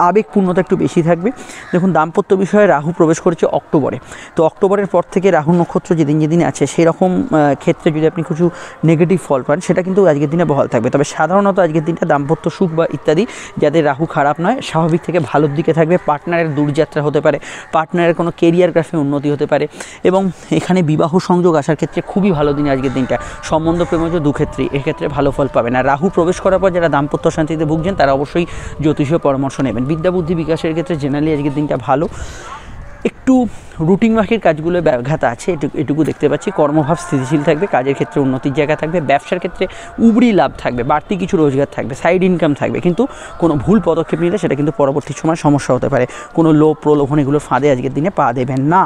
A: আবেগপূর্ণতা একটু বেশি থাকবে। দেখুন দাম্পত্য বিষয়ে রাহু প্রবেশ করেছে অক্টোবরে, তো অক্টোবরের পর থেকে রাহু নক্ষত্র যেদিন যেদিন আছে সেই রকম ক্ষেত্রে যদি আপনি কিছু নেগেটিভ ফল পান সেটা কিন্তু আজকের দিনে বহাল থাকবে। তবে সাধারণত আজকের দিনটা দাম্পত্য সুখ বা ইত্যাদি যাদের রাহু খারাপ নয়, স্বাভাবিক থেকে ভালোর দিকে থাকবে। পার্টনারের দূরযাত্রা হতে পারে, পার্টনারের কোনো কেরিয়ার গ্রাফে উন্নতি হতে পারে, এবং এখানে বিবাহ সংযোগ আসার ক্ষেত্রে খুবই ভালো দিন আজকের দিনটা। সম্বন্ধ প্রেমজ দুক্ষেত্রেই এক্ষেত্রে ভালো ফল পাবেন। আর রাহু প্রবেশ করার পর যারা দাম্পত্য শান্তিতে ভুগছেন তারা অবশ্যই জ্যোতিষীয় পরামর্শ নেবেন। বিদ্যা বুদ্ধি বিকাশের ক্ষেত্রে জেনারেলি আজকের দিনটা ভালো। একটু রুটিন ওয়ার্কের কাজগুলো ব্যাঘাত আছে, এটুকু দেখতে পাচ্ছি। কর্মভাব স্থিতিশীল থাকবে, কাজের ক্ষেত্রে উন্নতির জায়গা থাকবে, ব্যবসার ক্ষেত্রে উবরি লাভ থাকবে, বাড়তি কিছু রোজগার থাকবে, সাইড ইনকাম থাকবে। কিন্তু কোনো ভুল পদক্ষেপ নিলে সেটা কিন্তু পরবর্তী সময় সমস্যা হতে পারে। কোনো লোভ প্রলোভন এগুলোর ফাঁদে আজকের দিনে পা দেবেন না।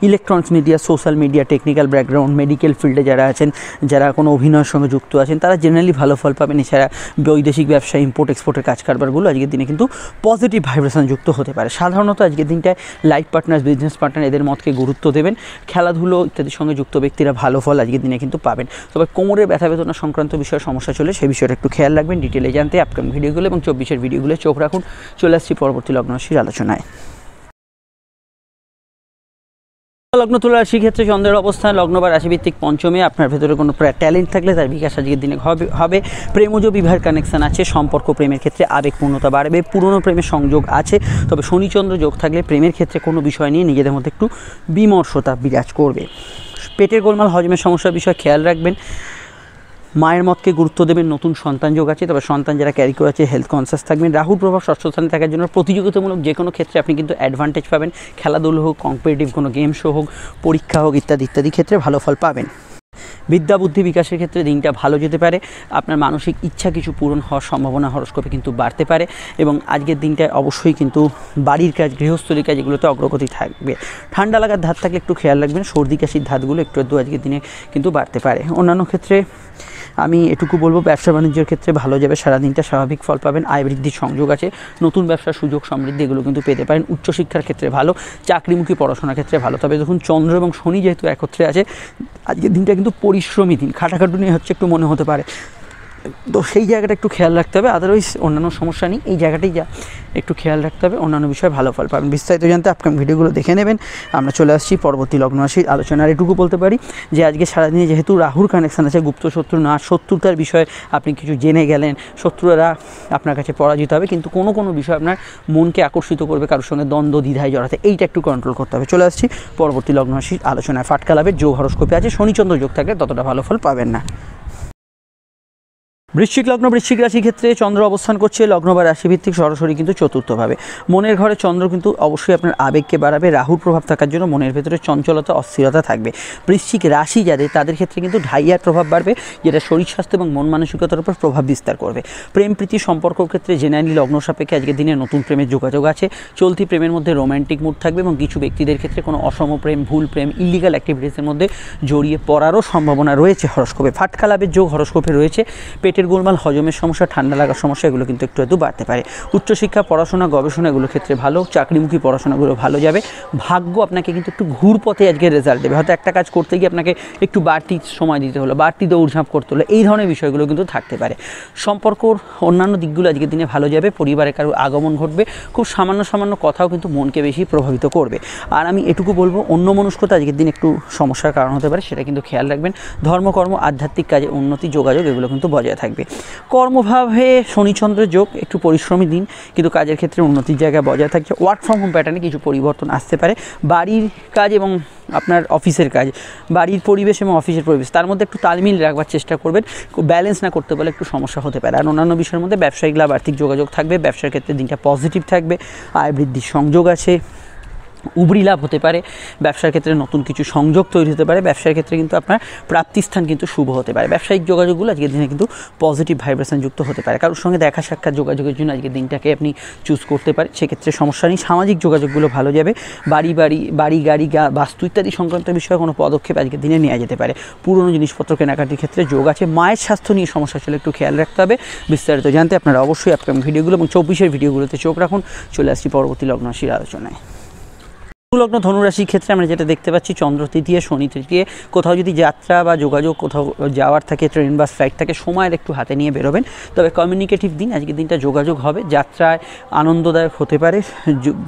A: Electronics media, social media, technical background, medical ফিল্ডে যারা আছেন, যারা কোনো অভিনয়ের সঙ্গে যুক্ত আছেন তারা জেনারেলি ভালো ফল পাবেন। এছাড়া বৈদেশিক ব্যবসা, ইম্পোর্ট এক্সপোর্টের কাজ কারবারগুলো আজকের দিনে কিন্তু পজিটিভ ভাইব্রেশন যুক্ত হতে পারে। সাধারণত আজকের দিনটায় লাইফ পার্টনার, বিজনেস পার্টনার এদের মতকে গুরুত্ব দেবেন। খেলাধুলো ইত্যাদির সঙ্গে যুক্ত ব্যক্তিরা ভালো ফল আজকের দিনে কিন্তু পাবেন। তবে কোমরের ব্যথা বেদনা সংক্রান্ত বিষয়ে সমস্যা চলে, সেই বিষয়টা একটু খেয়াল রাখবেন। ডিটেলে জানতে আপকামিং ভিডিওগুলো এবং 24-এর ভিডিওগুলো চোখ রাখুন। চলে আসছি পরবর্তী লগ্ন রাশির আলোচনায়। লগ্ন তুলা রাশির ক্ষেত্রে চন্দ্রের অবস্থান লগ্ন বা রাশিভিত্তিক পঞ্চমে। আপনার ভেতরে কোনো ট্যালেন্ট থাকলে তার বিকাশ আজকের দিনে হবে। প্রেমজ বিবাহের কানেকশান আছে, সম্পর্ক প্রেমের ক্ষেত্রে আবেগপূর্ণতা বাড়বে। পুরনো প্রেমের সংযোগ আছে, তবে শনিচন্দ্র যোগ থাকলে প্রেমের ক্ষেত্রে কোনো বিষয় নিয়ে নিজেদের মধ্যে একটু বিমর্ষতা বিরাজ করবে। পেটের গোলমাল, হজমের সমস্যার বিষয়ে খেয়াল রাখবেন। মায়ের মতকে গুরুত্ব দেবেন। নতুন সন্তান যোগ আছে, তবে সন্তান যারা ক্যারি করে আছে হেলথ কনসিয়াস থাকবেন। রাহুর প্রভাব ষষ্ঠ স্থানে থাকার জন্য প্রতিযোগিতামূলক যে কোনো ক্ষেত্রে আপনি কিন্তু অ্যাডভান্টেজ পাবেন। খেলাধুলো হোক, কম্পিটিটিভ কোনো গেম শো হোক, পরীক্ষা হোক ইত্যাদি ইত্যাদি ক্ষেত্রে ভালো ফল পাবেন। বিদ্যা বুদ্ধি বিকাশের ক্ষেত্রে দিনটা ভালো যেতে পারে। আপনার মানসিক ইচ্ছা কিছু পূরণ হওয়ার সম্ভাবনা হরস্কোপে কিন্তু বাড়তে পারে, এবং আজকের দিনটায় অবশ্যই কিন্তু বাড়ির কাজ, গৃহস্থলীর কাজ এগুলোতে অগ্রগতি থাকবে। ঠান্ডা লাগার ধাত থাকলে একটু খেয়াল রাখবেন। সর্দি কাশির ধাতগুলো একটু আজকের দিনে কিন্তু বাড়তে পারে। অন্যান্য ক্ষেত্রে আমি এটুকু বলবো, ব্যবসা বাণিজ্যের ক্ষেত্রে ভালো যাবে। সারাদিনটা স্বাভাবিক ফল পাবেন। আয় বৃদ্ধির সংযোগ আছে, নতুন ব্যবসার সুযোগ সমৃদ্ধি এগুলো কিন্তু পেতে পারেন। উচ্চশিক্ষার ক্ষেত্রে ভালো, চাকরিমুখী পড়াশোনার ক্ষেত্রে ভালো। তবে দেখুন চন্দ্র এবং শনি যেহেতু একত্রে আছে, আজকের দিনটা কিন্তু পরিশ্রমী দিন। খাটাখাটুনি হচ্ছে একটু মনে হতে পারে, তো সেই জায়গাটা একটু খেয়াল রাখতে হবে। আদারওয়াইজ অন্যান্য সমস্যা নেই, এই জায়গাটাই যা একটু খেয়াল রাখতে হবে। অন্যান্য বিষয়ে ভালো ফল পাবেন। বিস্তারিত জানতে আপকামিং ভিডিওগুলো দেখে নেবেন। আমরা চলে আসছি পরবর্তী লগ্ন রাশির আলোচনার। এটুকু বলতে পারি যে আজকে সারাদিনে যেহেতু রাহুর কানেকশান আছে, গুপ্ত শত্রু না, শত্রুতার বিষয়ে আপনি কিছু জেনে গেলেন, শত্রুরা আপনার কাছে পরাজিত হবে, কিন্তু কোনো বিষয় আপনার মনকে আকর্ষিত করবে, কারোর সঙ্গে দ্বন্দ্ব দ্বিধায় জড়াতে, এইটা একটু কন্ট্রোল করতে হবে। চলে আসছি পরবর্তী লগ্ন রাশির আলোচনায়। ফাটকা লাভের যোগ হরস্কোপে আছে, শনিচন্দ্র যোগ থাকলে ততটা ভালো ফল পাবেন না। বৃশ্চিক লগ্ন, বৃশ্চিক রাশির ক্ষেত্রে চন্দ্র অবস্থান করছে লগ্ন বা রাশিভিত্তিক সরাসরি কিন্তু চতুর্থভাবে। মনের ঘরে চন্দ্র কিন্তু অবশ্যই আপনার আবেগকে বাড়াবে। রাহুর প্রভাব থাকার জন্য মনের ভেতরে চঞ্চলতা, অস্থিরতা থাকবে। বৃশ্চিক রাশি যাদের, তাদের ক্ষেত্রে কিন্তু ঢাইয়ার প্রভাব বাড়বে, যেটা শরীর স্বাস্থ্য এবং মন মানসিকতার উপর প্রভাব বিস্তার করবে। প্রেম প্রীতি সম্পর্কের ক্ষেত্রে জেনারেলি লগ্ন সাপেক্ষে আজকের দিনে নতুন প্রেমের যোগাযোগ আছে। চলতি প্রেমের মধ্যে রোম্যান্টিক মুড থাকবে, এবং কিছু ব্যক্তিদের ক্ষেত্রে কোনো অসম প্রেম, ভুল প্রেম, ইলিগাল অ্যাক্টিভিটিসের মধ্যে জড়িয়ে পড়ারও সম্ভাবনা রয়েছে হরস্কোপে। ফাটকা লাভের যোগ হরস্কোপে রয়েছে। পেটের পেটের গোলমাল, হজমের সমস্যা, ঠান্ডা লাগার সমস্যা এগুলো কিন্তু একটু বাড়তে পারে। উচ্চশিক্ষা, পড়াশোনা, গবেষণা এগুলোর ক্ষেত্রে ভালো, চাকরিমুখী পড়াশোনাগুলো ভালো যাবে। ভাগ্য আপনাকে কিন্তু একটু ঘুরপথে আজকে রেজাল্ট দেবে, হয়তো একটা কাজ করতে গিয়ে আপনাকে একটু বাড়তি সময় দিতে হলো, বাড়তি দৌড়ঝাঁপ করতে হলো, এই ধরনের বিষয়গুলো কিন্তু থাকতে পারে। সম্পর্কর অন্যান্য দিকগুলো আজকের দিনে ভালো যাবে, পরিবারে কারো আগমন ঘটবে, খুব সামান্য কথাও কিন্তু মনকে বেশি প্রভাবিত করবে। আর আমি এটুকু বলবো, অন্যমনস্কতা আজকের দিন একটু সমস্যার কারণ হতে পারে, সেটা কিন্তু খেয়াল রাখবেন। ধর্মকর্ম, আধ্যাত্মিক কাজে উন্নতি, যোগাযোগ এগুলো কিন্তু বজায় থাকবে। কর্মভাবে শনিচন্দ্রের যোগ, একটু পরিশ্রমী দিন কিন্তু কাজের ক্ষেত্রে উন্নতির জায়গায় বজায় থাকছে। ওয়ার্ক ফ্রম হোম প্যাটার্নে কিছু পরিবর্তন আসতে পারে। বাড়ির কাজ এবং আপনার অফিসের কাজ, বাড়ির পরিবেশ এবং অফিসের পরিবেশ, তার মধ্যে একটু তালমিল রাখবার চেষ্টা করবেন। ব্যালেন্স না করতে পারলে একটু সমস্যা হতে পারে। আর অন্যান্য বিষয়ের মধ্যে ব্যবসায়িক লাভ, আর্থিক যোগাযোগ থাকবে। ব্যবসার ক্ষেত্রে দিনটা পজিটিভ থাকবে, আয় বৃদ্ধির সংযোগ আছে, উবরি লাভ হতে পারে। ব্যবসার ক্ষেত্রে নতুন কিছু সংযোগ তৈরি হতে পারে। ব্যবসার ক্ষেত্রে কিন্তু আপনার প্রাপ্তিস্থান কিন্তু শুভ হতে পারে। ব্যবসায়িক যোগাযোগগুলো আজকের দিনে কিন্তু পজিটিভ ভাইব্রেশন যুক্ত হতে পারে। কারোর সঙ্গে দেখা সাক্ষাৎ যোগাযোগের জন্য আজকের দিনটাকে আপনি চুজ করতে পারেন, সেক্ষেত্রে সমস্যা নেই। সামাজিক যোগাযোগগুলো ভালো যাবে। বাড়ি গাড়ি বাস্তু ইত্যাদি সংক্রান্ত বিষয়ে কোনো পদক্ষেপ আজকের দিনে নেওয়া যেতে পারে। পুরনো জিনিসপত্র কেনাকাটির ক্ষেত্রে যোগ আছে। মায়ের স্বাস্থ্য নিয়ে সমস্যা ছিল, একটু খেয়াল রাখতে হবে। বিস্তারিত জানতে আপনারা অবশ্যই আপকামিং ভিডিওগুলো এবং 24-এর ভিডিওগুলোতে চোখ রাখুন। চলে আসছি পরবর্তী লগ্ন রাশির আলোচনায়। লগ্ন ধনুরাশির ক্ষেত্রে আমরা যেটা দেখতে পাচ্ছি, চন্দ্র তৃতীয়, শনি তৃতীয়। কোথাও যদি যাত্রা বা যোগাযোগ কোথাও যাওয়ার থাকে, ট্রেন বা ফ্লাইট থাকে, সময়ের একটু হাতে নিয়ে বেরোবেন। তবে কমিউনিকেটিভ দিন, আজকের দিনটা যোগাযোগ হবে, যাত্রায় আনন্দদায়ক হতে পারে,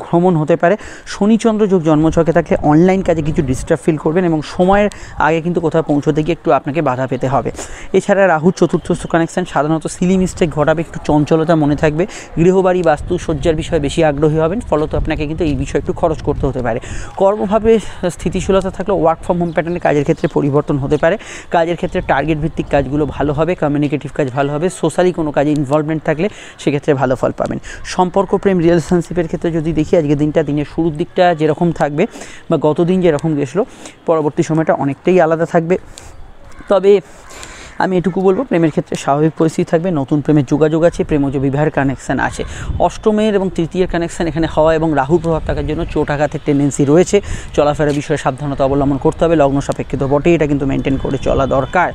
A: ভ্রমণ হতে পারে। শনিচন্দ্র যোগ জন্মছকে থাকলে অনলাইন কাজে কিছু ডিস্টার্ব ফিল করবেন এবং সময়ের আগে কিন্তু কোথাও পৌঁছতে গিয়ে একটু আপনাকে বাধা পেতে হবে। এছাড়া রাহু চতুর্থস্থ কানেকশন সাধারণত সিলি মিস্টেক ঘটাবে, একটু চঞ্চলতা মনে থাকবে। গৃহবাড়ি, বাস্তু, সজ্জার বিষয়ে বেশি আগ্রহী হবেন, ফলত আপনাকে কিন্তু এই বিষয়ে একটু খরচ করতে হতে পারে। কর্মভাবে স্থিতিশীলতা থাকলে ওয়ার্ক ফ্রম হোম প্যাটার্নে কাজের ক্ষেত্রে পরিবর্তন হতে পারে। কাজের ক্ষেত্রে টার্গেট ভিত্তিক কাজগুলো ভালো হবে, কমিউনিকেটিভ কাজ ভালো হবে। সোশ্যালি কোনো কাজে ইনভলভমেন্ট থাকলে সেক্ষেত্রে ভালো ফল পাবেন। সম্পর্ক, প্রেম, রিলেশনশিপের ক্ষেত্রে যদি দেখি, আজকের দিনটা দিনের শুরুর দিকটা যেরকম থাকবে বা গত দিন যেরকম গেছিলো, পরবর্তী সময়টা অনেকটাই আলাদা থাকবে। তবে আমি এটুকু বলবো, প্রেমের ক্ষেত্রে স্বাভাবিক পরিস্থিতি থাকবে, নতুন প্রেমের যোগাযোগ আছে, প্রেমজ বিবাহের কানেকশান আছে। অষ্টমের এবং তৃতীয়ের কানেকশান এখানে হওয়া এবং রাহুর প্রভাব থাকার জন্য চোট আঘাতের টেন্ডেন্সি রয়েছে। চলাফেরার বিষয়ে সাবধানতা অবলম্বন করতে হবে। লগ্ন সাপেক্ষে তো বটেই, এটা কিন্তু মেনটেন করে চলা দরকার।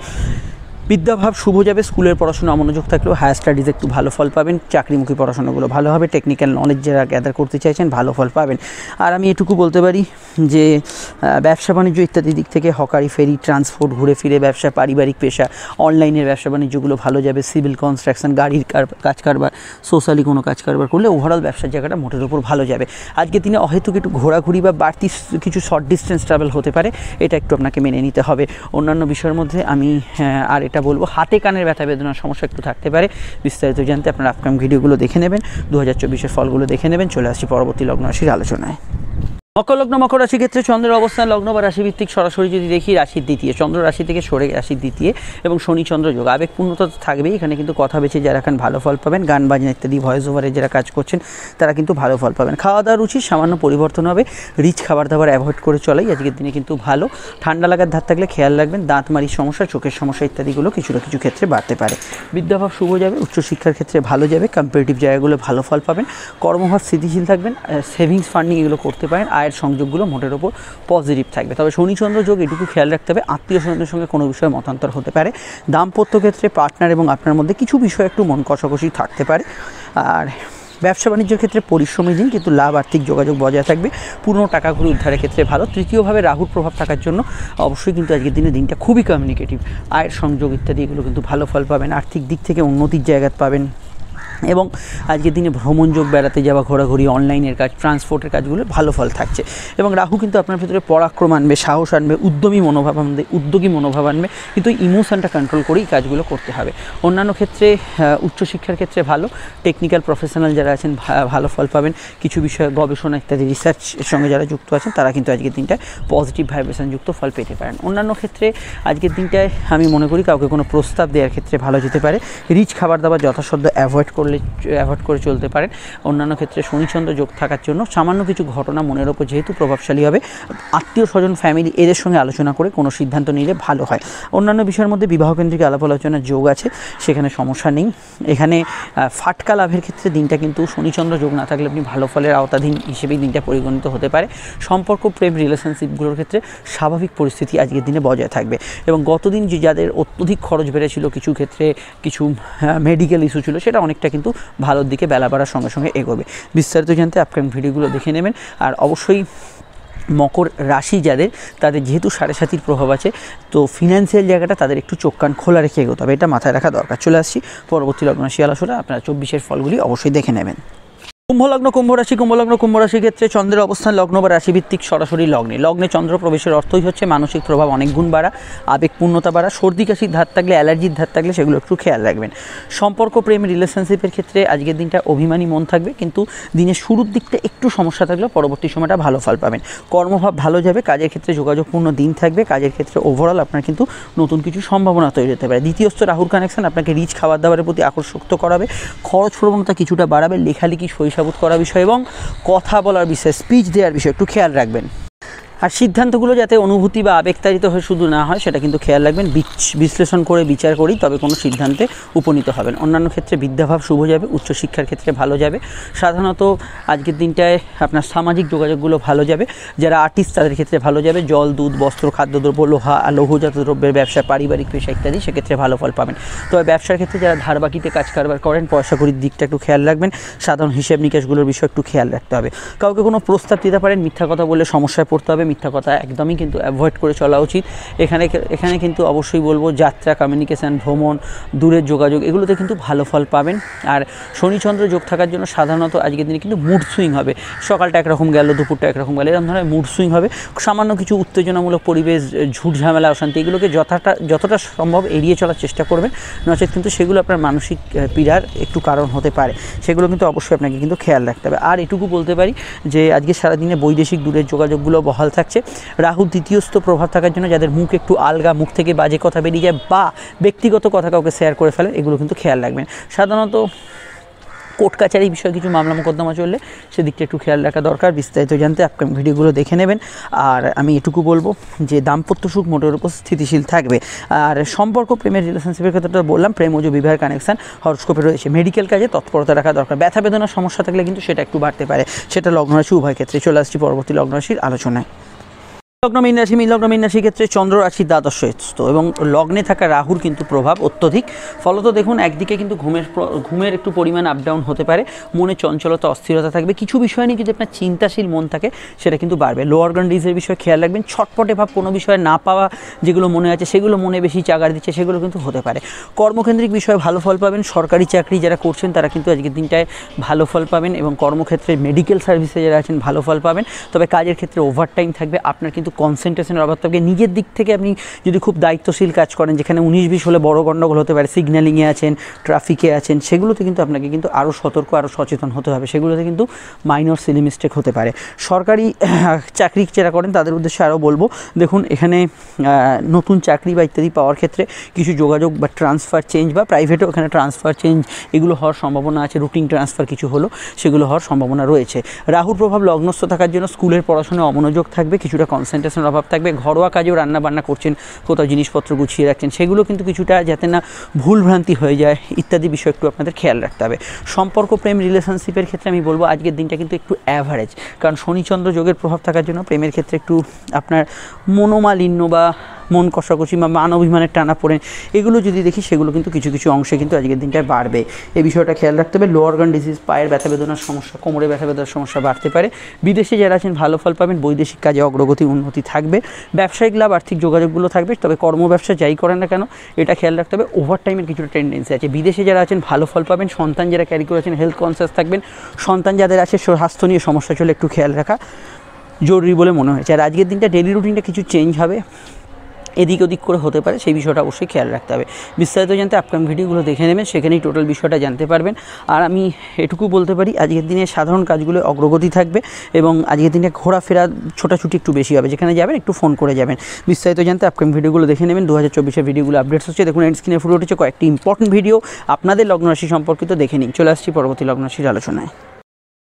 A: বিদ্যাভাব শুভ যাবে। স্কুলের পড়াশোনা অমনোযোগ থাকলেও হায়ার স্টাডিজ একটু ভালো ফল পাবেন। চাকরিমুখী পড়াশোনাগুলো ভালো হবে। টেকনিক্যাল নলেজ যারা গ্যাদার করতে চাইছেন ভালো ফল পাবেন। আর আমি এটুকু বলতে পারি যে ব্যবসা বাণিজ্য ইত্যাদি দিক থেকে হকারি, ফেরি, ট্রান্সপোর্ট, ঘুরে ফিরে ব্যবসা, পারিবারিক পেশা, অনলাইনের ব্যবসা বাণিজ্যগুলো ভালো যাবে। সিভিল, কনস্ট্রাকশন, গাড়ির কাজ কারবার, সোশ্যালি কোনো কাজ কারবার করলে ওভারঅল ব্যবসার জায়গাটা মোটের উপর ভালো যাবে। আজকে দিনে অহেতুক একটু ঘোরাঘুরি বা বাড়তি কিছু শর্ট ডিস্টেন্স ট্রাভেল হতে পারে, এটা একটু আপনাকে মেনে নিতে হবে। অন্যান্য বিষয়ের মধ্যে আমি আর এটা বলবো, হাতে কানের ব্যথা বেদনার সমস্যা একটু থাকতে পারে। বিস্তারিত জানতে আপনারা আপকামিং ভিডিওগুলো দেখে নেবেন, 2024-এর ফলগুলো দেখে নেবেন। চলে আসছি পরবর্তী লগ্ন রাশির আলোচনায়। মকর লগ্ন, মকর রাশির ক্ষেত্রে চন্দ্রের অবস্থান লগ্ন বা রাশিভিত্তিক সরাসরি যদি দেখি, রাশির দ্বিতীয়, চন্দ্র রাশি থেকে সরে রাশির দ্বিতীয় এবং শনি চন্দ্র যোগ। আবেগপূর্ণতা তো থাকবেই, এখানে কিন্তু কথা বেছে যারা এখন ভালো ফল পাবেন। গান বাজনা ইত্যাদি ভয়েস ওভারে যারা কাজ করছেন তারা কিন্তু ভালো ফল পাবেন। খাওয়া দাওয়ার রুচি সামান্য পরিবর্তন হবে। রিচ খাবার দাবার অ্যাভয়েড করে চলাই আজকের দিনে কিন্তু ভালো। ঠান্ডা লাগার ধার থাকলে খেয়াল রাখবেন। দাঁত মারির সমস্যা, চোখের সমস্যা ইত্যাদিগুলো কিছু ক্ষেত্রে বাড়তে পারে। বিদ্যাভাব শুভ যাবে। উচ্চশিক্ষার ক্ষেত্রে ভালো যাবে। কম্পারেটিভ জায়গাগুলো ভালো ফল পাবেন। কর্মভাব স্থিতিশীল থাকবেন। সেভিংস ফান্ডিং এগুলো করতে পারেন। আয়ের সংযোগগুলো মোটের ওপর পজিটিভ থাকবে। তবে শনিচন্দ্র যোগ এটুকু খেয়াল রাখতে হবে, আত্মীয় স্বজনের সঙ্গে কোনো বিষয়ে মতান্তর হতে পারে। দাম্পত্য ক্ষেত্রে পার্টনার এবং আপনার মধ্যে কিছু বিষয় একটু মন কষাকষি থাকতে পারে। আর ব্যবসা বাণিজ্যের ক্ষেত্রে পরিশ্রমী দিন, কিন্তু লাভ, আর্থিক যোগাযোগ বজায় থাকবে। পুরনো টাকাগুলো উদ্ধারের ক্ষেত্রে ভালো। তৃতীয়ভাবে রাহুর প্রভাব থাকার জন্য অবশ্যই কিন্তু আজকের দিনে দিনটা খুবই কমিউনিকেটিভ। আয়ের সংযোগ ইত্যাদি এগুলো কিন্তু ভালো ফল পাবেন। আর্থিক দিক থেকে উন্নতির জায়গা পাবেন এবং আজকের দিনে ভ্রমণ যোগ, বেড়াতে যাওয়া, ঘোরাঘুরি, অনলাইনের কাজ, ট্রান্সপোর্টের কাজগুলো ভালো ফল থাকছে। এবং রাহু কিন্তু আপনার ভিতরে পরাক্রম আনবে, সাহস আনবে, উদ্যমী মনোভাব আনবে, কিন্তু ইমোশনটা কন্ট্রোল করেই কাজগুলো করতে হবে। অন্যান্য ক্ষেত্রে উচ্চশিক্ষার ক্ষেত্রে ভালো। টেকনিক্যাল প্রফেশনাল যারা আছেন ভালো ফল পাবেন। কিছু বিষয়ে গবেষণা ইত্যাদি রিসার্চের সঙ্গে যারা যুক্ত আছেন তারা কিন্তু আজকের দিনটায় পজিটিভ ভাইব্রেশন যুক্ত ফল পেতে পারেন। অন্যান্য ক্ষেত্রে আজকের দিনটায় আমি মনে করি কাউকে কোনো প্রস্তাব দেওয়ার ক্ষেত্রে ভালো যেতে পারে। রিচ খাবার দাবার যথাসাধ্য অ্যাভয়েড করলে অ্যাভয়েড করে চলতে পারেন। অন্যান্য ক্ষেত্রে শনিচন্দ্র যোগ থাকার জন্য সামান্য কিছু ঘটনা মনের ওপর যেহেতু প্রভাবশালী হবে, আত্মীয় স্বজন ফ্যামিলি এদের সঙ্গে আলোচনা করে কোনো সিদ্ধান্ত নিলে ভালো হয়। অন্যান্য বিষয়ের মধ্যে বিবাহকেন্দ্রিক আলাপ আলোচনার যোগ আছে, সেখানে সমস্যা নেই। এখানে ফাটকা লাভের ক্ষেত্রে দিনটা কিন্তু শনিচন্দ্র যোগ না থাকলে আপনি ভালো ফলের আওতাধীন হিসেবেই দিনটা পরিগণিত হতে পারে। সম্পর্ক, প্রেম, রিলেশনশিপগুলোর ক্ষেত্রে স্বাভাবিক পরিস্থিতি আজকের দিনে বজায় থাকবে। এবং গতদিন যে যাদের অত্যধিক খরচ বেড়েছিল, কিছু ক্ষেত্রে কিছু মেডিকেল ইস্যু ছিল, সেটা অনেকটা কিন্তু ভালোর দিকে বেলা বাড়ার সঙ্গে সঙ্গে এগোবে। বিস্তারিত জানতে আপকামিং ভিডিওগুলো দেখে নেবেন। আর অবশ্যই মকর রাশি যাদের, তাদের যেহেতু 7.5 প্রভাব আছে, তো ফিনান্সিয়াল জায়গাটা তাদের একটু চোখ কান খোলা রেখে এগোতে হবে, এটা মাথায় রাখা দরকার। চলে আসছি পরবর্তী লগ্ন রাশি আলোচনা। আপনারা 24-এর ফলগুলি অবশ্যই দেখে নেবেন। কুম্ভলগ্ন, কুম্ভ রাশির ক্ষেত্রে চন্দ্রের অবস্থান লগ্ন বা রাশিভিত্তিক সরাসরি লগ্নে চন্দ্র প্রবেশের অর্থই হচ্ছে মানসিক প্রভাব অনেক গুণ বাড়া, আবেগপূর্ণতা বাড়া, সর্দি কাশির ধার থাকলে, অ্যালার্জির ধার থাকলে সেগুলো একটু খেয়াল রাখবেন। সম্পর্ক, প্রেম, রিলেশনশিপের ক্ষেত্রে আজকের দিনটা অভিমানী মন থাকবে, কিন্তু দিনের শুরুর দিকটা একটু সমস্যা থাকলেও পরবর্তী সময়টা ভালো ফল পাবেন। কর্মভাব ভালো যাবে, কাজের ক্ষেত্রে যোগাযোগপূর্ণ দিন থাকবে, কাজের ক্ষেত্রে ওভারঅল আপনার কিন্তু নতুন কিছু সম্ভাবনা তৈরি হতে পারে। দ্বিতীয়স্থ রাহুর কানেকশন আপনাকে রিচ খাবার দাবারের প্রতি আকর্ষিত করাবে, খরচ প্রবণতা কিছুটা বাড়াবে, লেখালেখি শৈশাবোধ করা বিষয় এবং কথা বলার বিষয়, স্পিচ দেওয়ার বিষয় একটু খেয়াল রাখবেন। আর সিদ্ধান্তগুলো যাতে অনুভূতি বা আবেগতাড়িত হয়ে শুধু না হয়, সেটা কিন্তু খেয়াল রাখবেন। বিশ্লেষণ করে বিচার করি তবে কোনো সিদ্ধান্তে উপনীত হবেন। অন্যান্য ক্ষেত্রে বিদ্যাভাব শুভ যাবে, উচ্চশিক্ষার ক্ষেত্রে ভালো যাবে। সাধারণত আজকের দিনটায় আপনার সামাজিক যোগাযোগগুলো ভালো যাবে। যারা আর্টিস্ট তাদের ক্ষেত্রে ভালো যাবে। জল, দুধ, বস্ত্র, খাদ্যদ্রব্য, লৌহজাত দ্রব্যের ব্যবসা, পারিবারিক পেশা ইত্যাদি সেক্ষেত্রে ভালো ফল পাবেন। তবে ব্যবসার ক্ষেত্রে যারা ধার বাকিতে কাজ কারবার করেন, পয়সা কড়ির দিকটা একটু খেয়াল রাখবেন। সাধারণ হিসাব নিকাশগুলোর বিষয় একটু খেয়াল রাখতে হবে। কাউকে কোনো প্রস্তাব দিতে পারেন, মিথ্যা কথা বললে সমস্যায় পড়তে হবে। মিথ্যা কথা একদমই কিন্তু অ্যাভয়েড করে চলা উচিত। এখানে কিন্তু অবশ্যই বলবো যাত্রা, কমিউনিকেশান, ভ্রমণ, দূরের যোগাযোগ এগুলোতে কিন্তু ভালো ফল পাবেন। আর শনিচন্দ্র যোগ থাকার জন্য সাধারণত আজকের দিনে কিন্তু মুড সুইং হবে। সকালটা একরকম গেল, দুপুরটা একরকম গেল, এরকম ধরনের মুড সুইং হবে। সামান্য কিছু উত্তেজনামূলক পরিবেশ, ঝুট ঝামেলা, অশান্তি এগুলোকে যতটা সম্ভব এড়িয়ে চলার চেষ্টা করবেন, নচেত কিন্তু সেগুলো আপনার মানসিক পীড়ার একটু কারণ হতে পারে। সেগুলো কিন্তু অবশ্যই আপনাকে কিন্তু খেয়াল রাখতে হবে। আর এটুকু বলতে পারি যে আজকে সারাদিনে বৈদেশিক দূরের যোগাযোগগুলো বহাল থাকছে। রাহু দ্বিতীয়স্থ প্রভাব থাকার জন্য যাদের মুখ একটু আলগা, মুখ থেকে বাজে কথা বেরিয়ে যায় বা ব্যক্তিগত কথা কাউকে শেয়ার করে ফেলেন, এগুলো কিন্তু খেয়াল রাখবেন। সাধারণত কোর্ট কাছারি বিষয়ে কিছু মামলা মোকদ্দমা চললে সেদিকটা একটু খেয়াল রাখা দরকার। বিস্তারিত জানতে আপকামিং ভিডিওগুলো দেখে নেবেন। আর আমি এটুকু বলবো যে দাম্পত্য সুখ মোটের উপর স্থিতিশীল থাকবে। আর সম্পর্ক, প্রেমের, রিলেশনশিপের ক্ষেত্রে বললাম, প্রেম ও বিবাহের কানেকশান হরস্কোপে রয়েছে। মেডিকেল কাজে তৎপরতা রাখা দরকার। ব্যথা বেদনার সমস্যা থাকলে কিন্তু সেটা একটু বাড়তে পারে। সেটা লগ্ন রাশি উভয় ক্ষেত্রে। চলে আসছি পরবর্তী লগ্ন রাশির আলোচনায়। লগ্ন মীন রাশির ক্ষেত্রে চন্দ্র রাশির দ্বাদশস্থ এবং লগ্নে থাকা রাহুর কিন্তু প্রভাব অত্যধিক। ফলত দেখুন একদিকে কিন্তু ঘুমের একটু পরিমাণ আপ ডাউন হতে পারে, মনে চঞ্চলতা, অস্থিরতা থাকবে। কিছু বিষয় নিয়ে যদি আপনার চিন্তাশীল মন থাকে সেটা কিন্তু বাড়বে। লো অর্গান ডিজিজের বিষয়ে খেয়াল রাখবেন। ছটপটে ভাব, কোনো বিষয়ে না পাওয়া যেগুলো মনে আছে সেগুলো মনে বেশি চাগার দিচ্ছে, সেগুলো কিন্তু হতে পারে। কর্মকেন্দ্রিক বিষয়ে ভালো ফল পাবেন। সরকারি চাকরি যারা করছেন তারা কিন্তু আজকের দিনটায় ভালো ফল পাবেন এবং কর্মক্ষেত্রে মেডিকেল সার্ভিসে যারা আছেন ভালো ফল পাবেন। তবে কাজের ক্ষেত্রে ওভারটাইম থাকবে। আপনার কিন্তু কনসেন্ট্রেশনের অভাব থাকবে। নিজের দিক থেকে আপনি যদি খুব দায়িত্বশীল কাজ করেন, যেখানে 19-20 হলে বড় গণ্ডগোল হতে পারে, সিগন্যালিংয়ে আছেন, ট্রাফিকে আছেন, সেগুলোতে কিন্তু আপনাকে কিন্তু আরও সতর্ক, আরও সচেতন হতে হবে। সেগুলোতে কিন্তু মাইনর সিলি মিস্টেক হতে পারে। সরকারি চাকরি যারা করেন তাদের উদ্দেশ্যে আরও বলবো, দেখুন এখানে নতুন চাকরি বা ইত্যাদি পাওয়ার ক্ষেত্রে কিছু যোগাযোগ বা ট্রান্সফার চেঞ্জ বা প্রাইভেটেও এখানে ট্রান্সফার চেঞ্জ এগুলো হওয়ার সম্ভাবনা আছে। রুটিন ট্রান্সফার কিছু হলো, সেগুলো হওয়ার সম্ভাবনা রয়েছে। রাহুর প্রভাব লগ্নস্থ থাকার জন্য স্কুলের পড়াশোনায় অমনোযোগ থাকবে, কিছুটা কনসেন্ট্রেশনের অভাব থাকবে। ঘরোয়া কাজেও রান্নাবান্না করছেন, কোথাও জিনিসপত্র গুছিয়ে রাখছেন, সেগুলো কিন্তু কিছুটা যাতে না ভুলভ্রান্তি হয়ে যায় ইত্যাদি বিষয় একটু আপনাদের খেয়াল রাখতে হবে। সম্পর্ক, প্রেম, রিলেশনশিপের ক্ষেত্রে আমি বলবো আজকের দিনটা কিন্তু একটু অ্যাভারেজ, কারণ শনিচন্দ্র যোগের প্রভাব থাকার জন্য প্রেমের ক্ষেত্রে একটু আপনার মনোমালিন্য বা মন কষাকষি বা মান অভিমানের টানা পড়েন এগুলো যদি দেখি, সেগুলো কিন্তু কিছু কিছু অংশে কিন্তু আজকের দিনটায় বাড়বে। এই বিষয়টা খেয়াল রাখতে হবে। লো অর্গান ডিজিজ, পায়ের ব্যথা বেদনার সমস্যা, কোমরে ব্যথা বেদনার সমস্যা বাড়তে পারে। বিদেশে যারা আছেন ভালো ফল পাবেন। বৈদেশিক কাজে অগ্রগতি, উন্নতি থাকবে। ব্যবসায়িক লাভ, আর্থিক যোগাযোগগুলো থাকবে। তবে কর্মব্যবসা যাই করেন না কেন এটা খেয়াল রাখতে হবে, ওভারটাইমের কিছুটা টেন্ডেন্সি আছে। বিদেশে যারা আছেন ভালো ফল পাবেন। সন্তান যারা ক্যারি করেছেন হেলথ কনসিয়াস থাকবেন। সন্তান যাদের আছে স্বাস্থ্য নিয়ে সমস্যা চলে একটু খেয়াল রাখা জরুরি বলে মনে হয়েছে। আর আজকের দিনটা ডেলি রুটিনটা কিছু চেঞ্জ হবে। এদিক ওদিক করে হতে পারে, সেই বিষয়টা অবশ্যই খেয়াল রাখতে হবে। বিস্তারিত জানতে আপকামিং ভিডিওগুলো দেখে নেবেন, সেখানেই টোটাল বিষয়টা জানতে পারবেন। আর আমি এটুকু বলতে পারি, আজকের দিনে সাধারণ কাজগুলো অগ্রগতি থাকবে এবং আজকের দিনে ঘোরাফেরা ছোটাছুটি একটু বেশি হবে, যেখানে যাবেন একটু ফোন করে যাবেন। বিস্তারিত জানতে আপকামিং ভিডিওগুলো দেখে নেবেন। 2024-এর ভিডিওগুলো আপডেটস হচ্ছে, দেখুন এন্ড স্ক্রিনে ফুটে উঠেছে কয়েকটি ইম্পর্টেন্ট ভিডিও আপনাদের লগ্ন রাশি সম্পর্কিত, দেখে নিন। চলে আসছি পরবর্তী লগ্ন রাশির আলোচনায়।